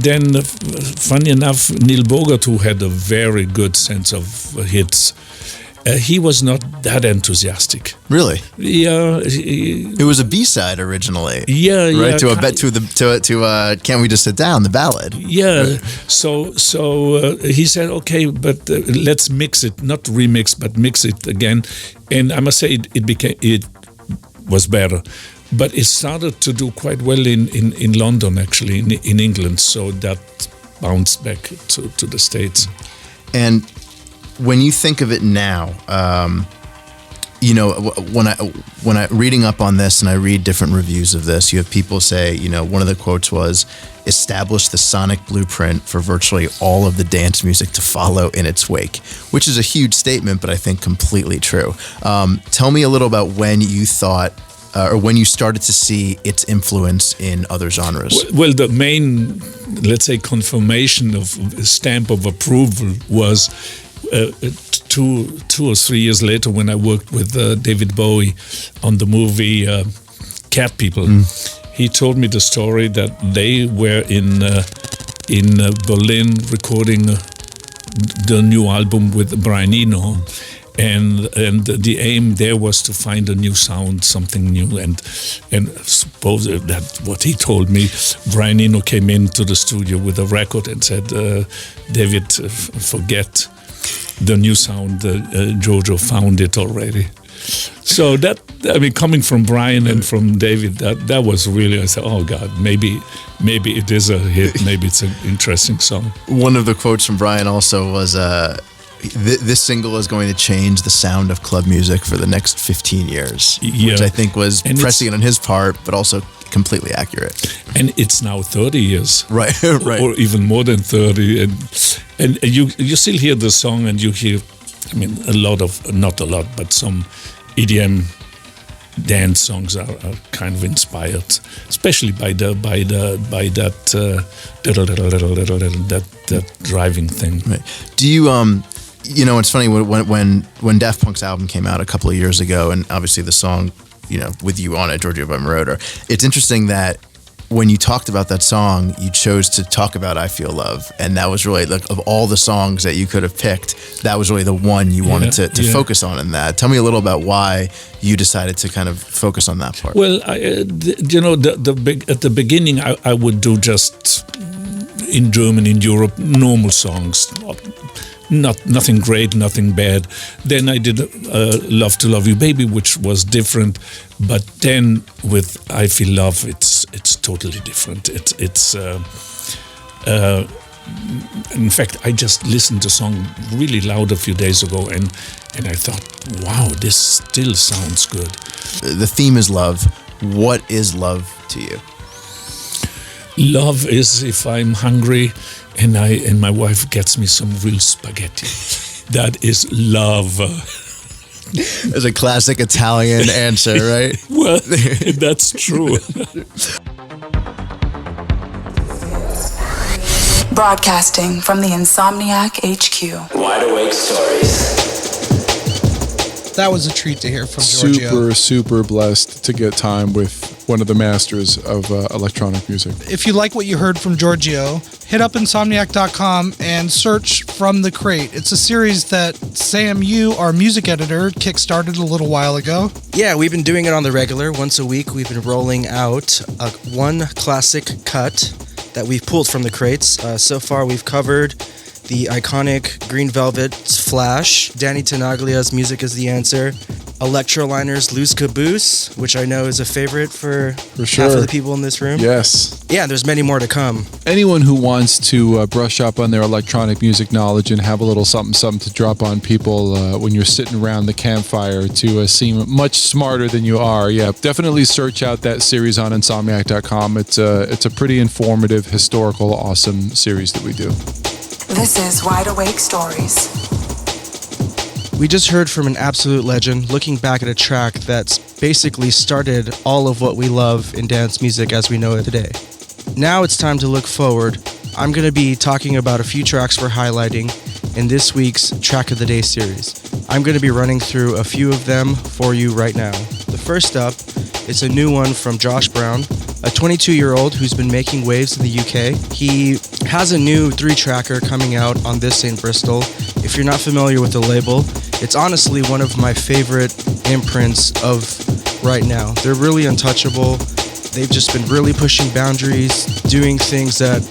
Speaker 18: funny enough, Neil Bogart, who had a very good sense of hits, he was not that enthusiastic.
Speaker 17: Really?
Speaker 18: Yeah.
Speaker 17: It was a B-side originally.
Speaker 18: Yeah,
Speaker 17: right?
Speaker 18: yeah.
Speaker 17: To Can't We Just Sit Down, the ballad.
Speaker 18: Yeah. Right. So he said, okay, but let's mix it, not remix, but mix it again. And I must say, it was better. But it started to do quite well in London, actually, in England. So that bounced back to the States.
Speaker 17: And when you think of it now, when I reading up on this and I read different reviews of this, you have people say, one of the quotes was, "Establish the sonic blueprint for virtually all of the dance music to follow in its wake," which is a huge statement, but I think completely true. Tell me a little about when you thought, or when you started to see its influence in other genres.
Speaker 18: Well, the main, let's say, confirmation of stamp of approval was 2 or 3 years later when I worked with David Bowie on the movie Cat People. He told me the story that they were in Berlin recording the new album with Brian Eno, and the aim there was to find a new sound, something new, and suppose that what he told me, Brian Eno came into the studio with a record and said, David, forget the new sound, Giorgio found it already. So that, coming from Brian and from David, that was really, I said, oh God, maybe it is a hit, maybe it's an interesting song.
Speaker 17: One of the quotes from Brian also was, this single is going to change the sound of club music for the next 15 years, which I think was prescient on his part, but also completely accurate.
Speaker 18: And it's now 30 years.
Speaker 17: Right.
Speaker 18: Or even more than 30. And you still hear the song and you hear, not a lot, but some EDM dance songs are kind of inspired, especially by that driving thing.
Speaker 17: Right. Do you it's funny when Daft Punk's album came out a couple of years ago, and obviously the song, with you on it, Giorgio Moroder. It's interesting that when you talked about that song, you chose to talk about I Feel Love, and that was really, like, of all the songs that you could have picked, that was really the one you wanted to focus on in that. Tell me a little about why you decided to kind of focus on that part.
Speaker 18: Well, at the beginning, I would do just in German, in Europe, normal songs. Nothing great, nothing bad. Then I did Love to Love You Baby, which was different. But then with I Feel Love, it's totally different. It's in fact, I just listened to the song really loud a few days ago, and I thought, wow, this still sounds good.
Speaker 17: The theme is love. What is love to you?
Speaker 18: Love is if I'm hungry and my wife gets me some real spaghetti. That is love.
Speaker 17: It's a classic Italian answer, right?
Speaker 18: Well, that's true.
Speaker 1: Broadcasting from the Insomniac HQ.
Speaker 3: Wide Awake Stories.
Speaker 12: That was a treat to hear from Giorgio.
Speaker 11: Super blessed to get time with one of the masters of electronic music.
Speaker 12: If you like what you heard from Giorgio, hit up insomniac.com and search From the Crate. It's a series that Sam, you, our music editor, kickstarted a little while ago.
Speaker 13: Yeah, we've been doing it on the regular. Once a week, we've been rolling out one classic cut that we've pulled from the crates. So far, we've covered the iconic Green Velvet's Flash, Danny Tenaglia's Music is the Answer, Electroliner's Loose Caboose, which I know is a favorite for
Speaker 11: sure.
Speaker 13: half of the people in this room.
Speaker 11: Yes.
Speaker 13: Yeah, there's many more to come.
Speaker 11: Anyone who wants to brush up on their electronic music knowledge and have a little something to drop on people when you're sitting around the campfire to seem much smarter than you are, yeah, definitely search out that series on insomniac.com. It's a pretty informative, historical, awesome series that we do.
Speaker 1: This is Wide Awake Stories.
Speaker 13: We just heard from an absolute legend looking back at a track that's basically started all of what we love in dance music as we know it today. Now it's time to look forward. I'm going to be talking about a few tracks we're highlighting in this week's Track of the Day series. I'm going to be running through a few of them for you right now. The first up is a new one from Josh Brown, a 22-year-old who's been making waves in the UK. He has a new 3-tracker coming out on This Ain't Bristol. If you're not familiar with the label, it's honestly one of my favorite imprints of right now. They're really untouchable. They've just been really pushing boundaries, doing things that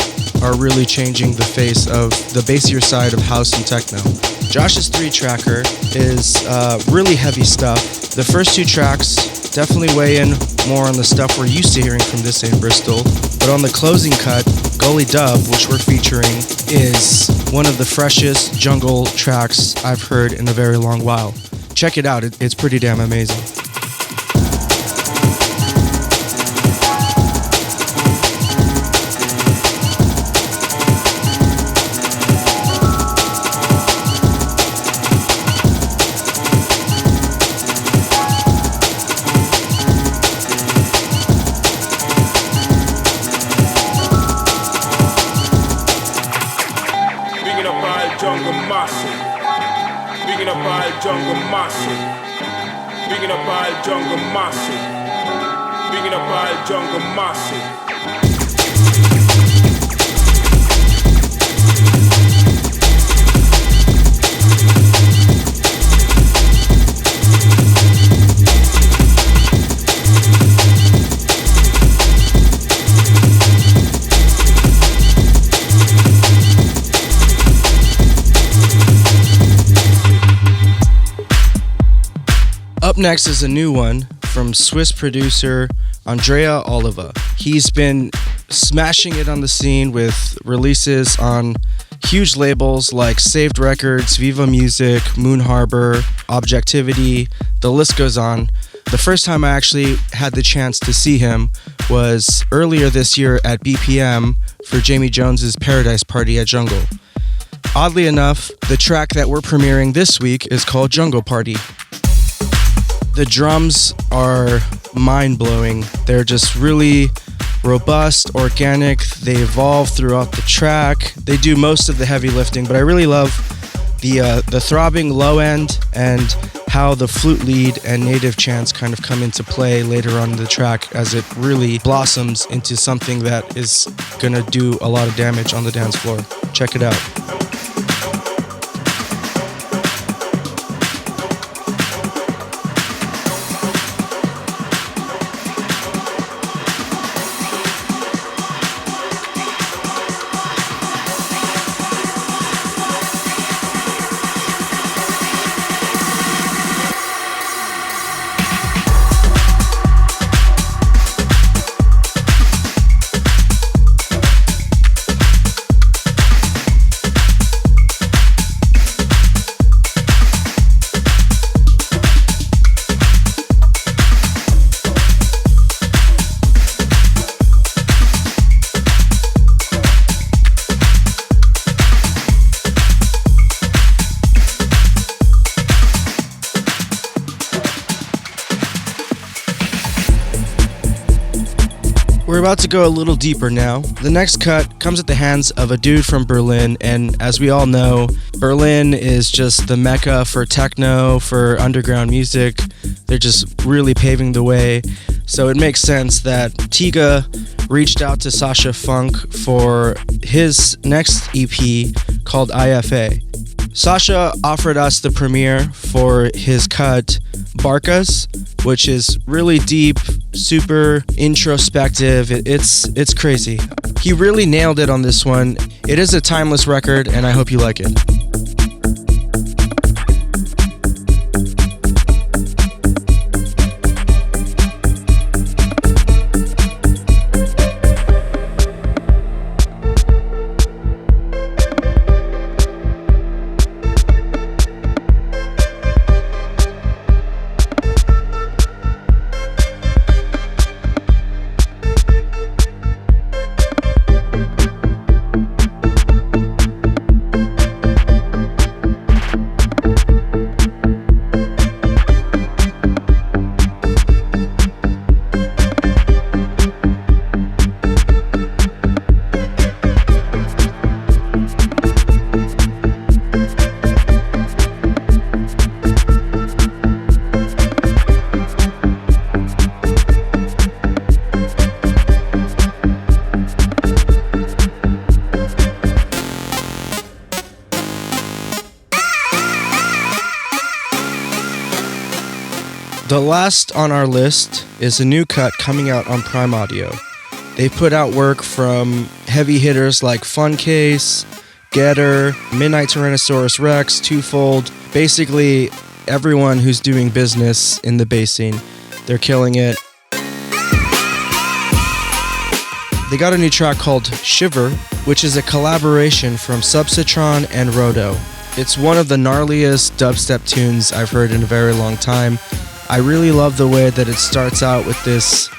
Speaker 13: are really changing the face of the bassier side of house and techno. Josh's 3-tracker is really heavy stuff. The first 2 tracks definitely weigh in more on the stuff we're used to hearing from This Ain't Bristol, but on the closing cut, Gully Dub, which we're featuring, is one of the freshest jungle tracks I've heard in a very long while. Check it out, it's pretty damn amazing. Up next is a new one from Swiss producer Andrea Oliva. He's been smashing it on the scene with releases on huge labels like Saved Records, Viva Music, Moon Harbor, Objectivity, the list goes on. The first time I actually had the chance to see him was earlier this year at BPM for Jamie Jones's Paradise Party at Jungle. Oddly enough, the track that we're premiering this week is called Jungle Party. The drums are mind-blowing. They're just really robust, organic. They evolve throughout the track. They do most of the heavy lifting, but I really love the throbbing low end and how the flute lead and native chants kind of come into play later on in the track as it really blossoms into something that is gonna do a lot of damage on the dance floor. Check it out. We're about to go a little deeper now. The next cut comes at the hands of a dude from Berlin, and as we all know, Berlin is just the mecca for techno, for underground music. They're just really paving the way. So it makes sense that Tiga reached out to Sasha Funk for his next EP called IFA. Sasha offered us the premiere for his cut Barcas, which is really deep, super introspective. It's crazy. He really nailed it on this one. It is a timeless record, and I hope you like it. The last on our list is a new cut coming out on Prime Audio. They put out work from heavy hitters like Funcase, Getter, Midnight Tyrannosaurus Rex, Twofold, basically everyone who's doing business in the bass scene. They're killing it. They got a new track called Shiver, which is a collaboration from Subcitron and Rodo. It's one of the gnarliest dubstep tunes I've heard in a very long time. I really love the way that it starts out with this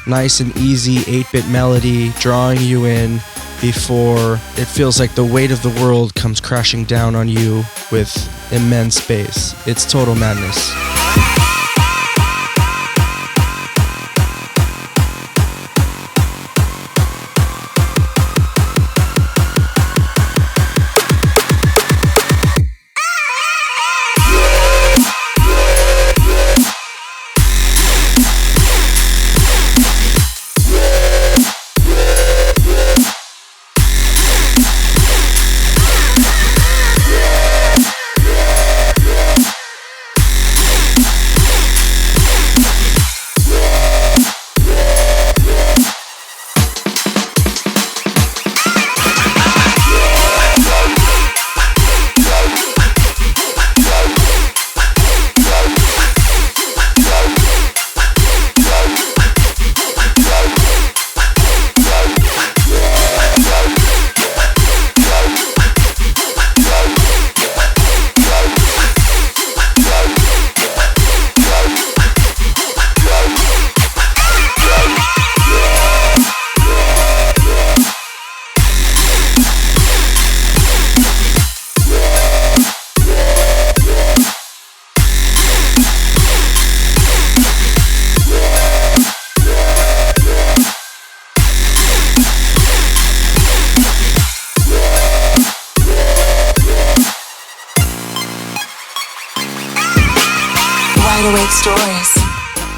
Speaker 13: nice and easy 8-bit melody, drawing you in before it feels like the weight of the world comes crashing down on you with immense bass. It's total madness.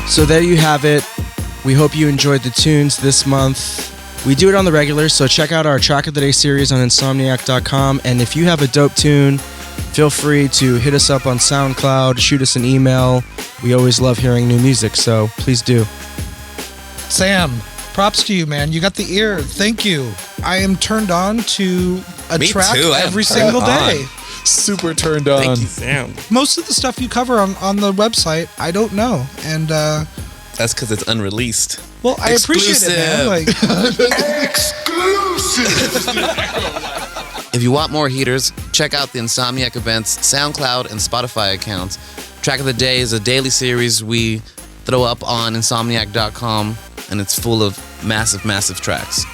Speaker 13: So there you have it. We hope you enjoyed the tunes this month. We do it on the regular, so check out our Track of the Day series on Insomniac.com. And if you have a dope tune, feel free to hit us up on SoundCloud, shoot us an email. We always love hearing new music, so please do.
Speaker 12: Sam, props to you, man. You got the ear. Thank you. I am turned on to a track every single day.
Speaker 11: Super turned on.
Speaker 9: Thank you, Sam.
Speaker 12: Most of the stuff you cover on the website, I don't know. And
Speaker 9: that's because it's unreleased.
Speaker 12: Well, I appreciate it, man. Like,
Speaker 9: exclusive. If you want more heaters, check out the Insomniac Events SoundCloud and Spotify accounts. Track of the Day is a daily series we throw up on Insomniac.com, and it's full of massive, massive tracks.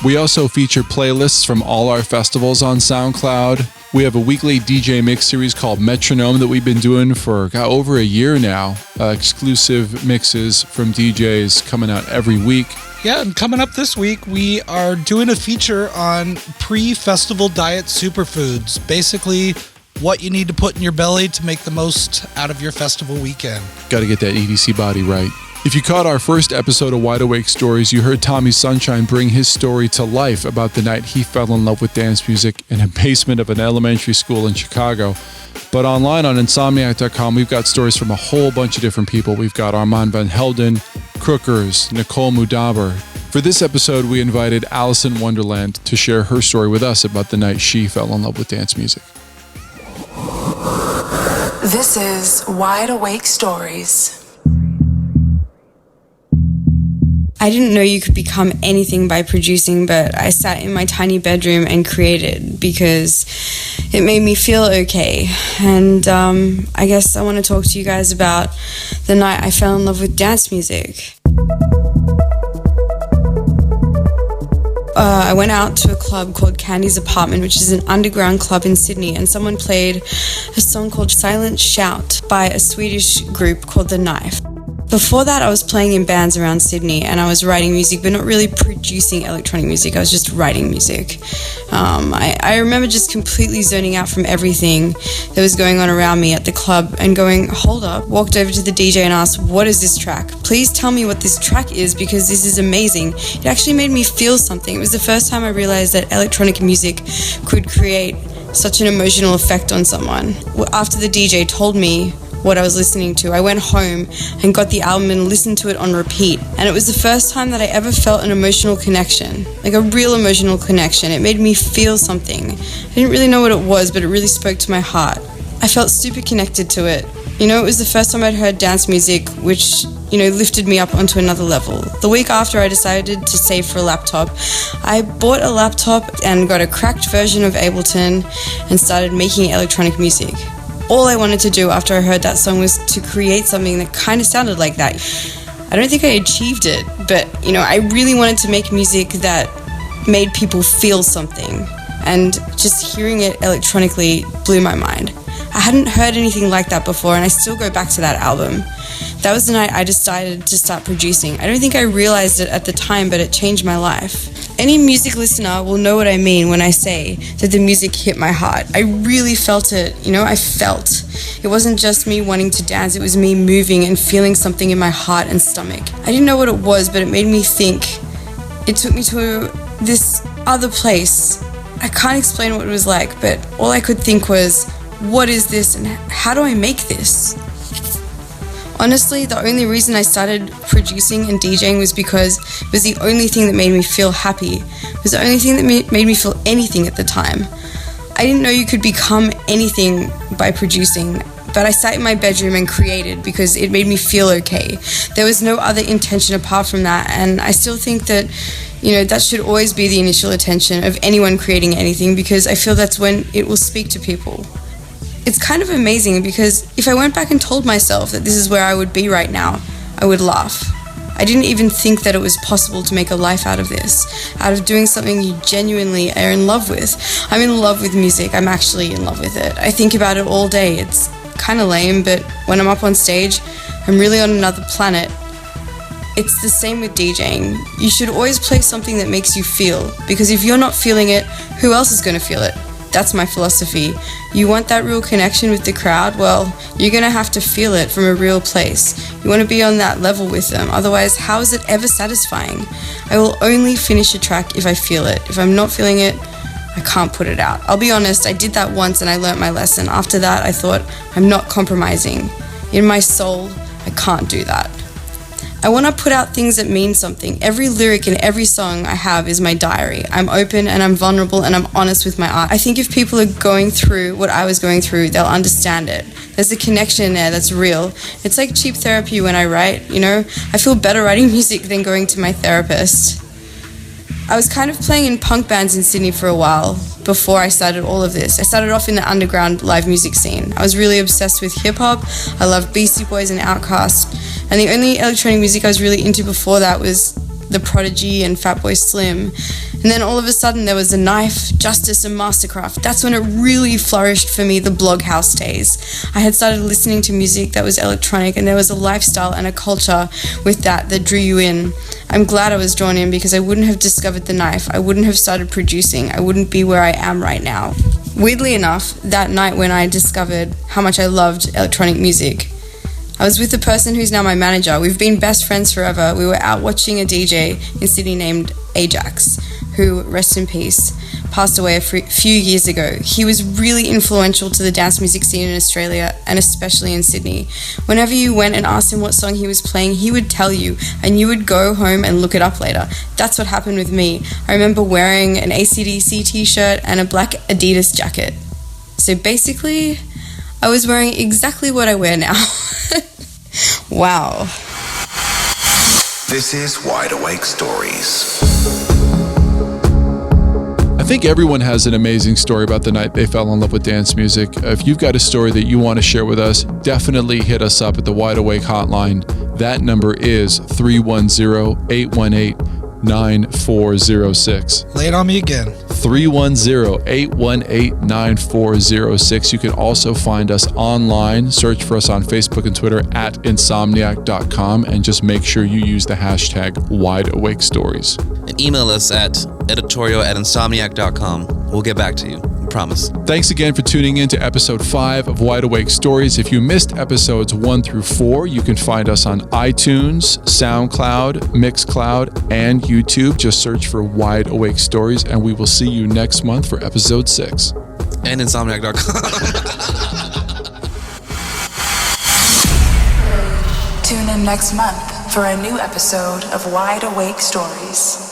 Speaker 11: We also feature playlists from all our festivals on SoundCloud. We have a weekly DJ mix series called Metronome that we've been doing for over a year now. Exclusive mixes from DJs coming out every week.
Speaker 12: Yeah, and coming up this week, we are doing a feature on pre-festival diet superfoods. Basically, what you need to put in your belly to make the most out of your festival weekend.
Speaker 11: Got to get that EDC body right. If you caught our first episode of Wide Awake Stories, you heard Tommy Sunshine bring his story to life about the night he fell in love with dance music in a basement of an elementary school in Chicago. But online on Insomniac.com, we've got stories from a whole bunch of different people. We've got Armand Van Helden, Crookers, Nicole Mudaber. For this episode, we invited Alison Wonderland to share her story with us about the night she fell in love with dance music.
Speaker 1: This is Wide Awake Stories.
Speaker 19: I didn't know you could become anything by producing, but I sat in my tiny bedroom and created because it made me feel okay. And I guess I want to talk to you guys about the night I fell in love with dance music. I went out to a club called Candy's Apartment, which is an underground club in Sydney, and someone played a song called Silent Shout by a Swedish group called The Knife. Before that, I was playing in bands around Sydney, and I was writing music, but not really producing electronic music. I was just writing music. I remember just completely zoning out from everything that was going on around me at the club and going, hold up, walked over to the DJ and asked, what is this track? Please tell me what this track is, because this is amazing. It actually made me feel something. It was the first time I realized that electronic music could create such an emotional effect on someone. After the DJ told me what I was listening to, I went home and got the album and listened to it on repeat. And it was the first time that I ever felt an emotional connection, like a real emotional connection. It made me feel something. I didn't really know what it was, but it really spoke to my heart. I felt super connected to it. You know, it was the first time I'd heard dance music, which, you know, lifted me up onto another level. The week after, I decided to save for a laptop. I bought a laptop and got a cracked version of Ableton and started making electronic music. All I wanted to do after I heard that song was to create something that kind of sounded like that. I don't think I achieved it, but, you know, I really wanted to make music that made people feel something. And just hearing it electronically blew my mind. I hadn't heard anything like that before, and I still go back to that album. That was the night I decided to start producing. I don't think I realized it at the time, but it changed my life. Any music listener will know what I mean when I say that the music hit my heart. I really felt it, you know, I felt. It wasn't just me wanting to dance, it was me moving and feeling something in my heart and stomach. I didn't know what it was, but it made me think. It took me to this other place. I can't explain what it was like, but all I could think was, what is this and how do I make this? Honestly, the only reason I started producing and DJing was because it was the only thing that made me feel happy. It was the only thing that made me feel anything at the time. I didn't know you could become anything by producing, but I sat in my bedroom and created because it made me feel okay. There was no other intention apart from that, and I still think that, you know, that should always be the initial intention of anyone creating anything, because I feel that's when it will speak to people. It's kind of amazing because if I went back and told myself that this is where I would be right now, I would laugh. I didn't even think that it was possible to make a life out of this, out of doing something you genuinely are in love with. I'm in love with music. I'm actually in love with it. I think about it all day. It's kind of lame, but when I'm up on stage, I'm really on another planet. It's the same with DJing. You should always play something that makes you feel, because if you're not feeling it, who else is going to feel it? That's my philosophy. You want that real connection with the crowd? Well, you're going to have to feel it from a real place. You want to be on that level with them. Otherwise, how is it ever satisfying? I will only finish a track if I feel it. If I'm not feeling it, I can't put it out. I'll be honest, I did that once and I learnt my lesson. After that, I thought, I'm not compromising. In my soul, I can't do that. I want to put out things that mean something. Every lyric and every song I have is my diary. I'm open and I'm vulnerable and I'm honest with my art. I think if people are going through what I was going through, they'll understand it. There's a connection there that's real. It's like cheap therapy when I write, you know? I feel better writing music than going to my therapist. I was kind of playing in punk bands in Sydney for a while before I started all of this. I started off in the underground live music scene. I was really obsessed with hip-hop. I loved Beastie Boys and Outkast. And the only electronic music I was really into before that was The Prodigy and Fatboy Slim. And And then all of a sudden there was a knife, justice and mastercraft. That's when it really flourished for me, the blog house days. I had started listening to music that was electronic, and there was a lifestyle and a culture with that drew you in. I'm glad I was drawn in because I wouldn't have discovered the knife. I wouldn't have started producing. I wouldn't be where I am right now. Weirdly enough, that night when I discovered how much I loved electronic music, I was with the person who's now my manager. We've been best friends forever. We were out watching a DJ in Sydney named Ajax, who, rest in peace, passed away a few years ago. He was really influential to the dance music scene in Australia, and especially in Sydney. Whenever you went and asked him what song he was playing, he would tell you, and you would go home and look it up later. That's what happened with me. I remember wearing an AC/DC t-shirt and a black Adidas jacket. So basically, I was wearing exactly what I wear now. Wow.
Speaker 20: This is Wide Awake Stories.
Speaker 11: I think everyone has an amazing story about the night they fell in love with dance music. If you've got a story that you want to share with us, definitely hit us up at the Wide Awake hotline. That number is 310-818-9406.
Speaker 12: Lay it on me again.
Speaker 11: 310-818-9406. You can also find us online. Search for us on Facebook and Twitter at insomniac.com, and just make sure you use the hashtag WideAwakeStories.
Speaker 9: And email us at editorial@insomniac.com. We'll get back to you. I promise.
Speaker 11: Thanks again for tuning in to episode 5 of Wide Awake Stories. If you missed episodes 1 through 4, you can find us on iTunes, SoundCloud, Mixcloud, and YouTube. Just search for Wide Awake Stories, and we will see you next month for episode 6.
Speaker 9: And insomniac.com.
Speaker 1: Tune in next month for a new episode of Wide Awake Stories.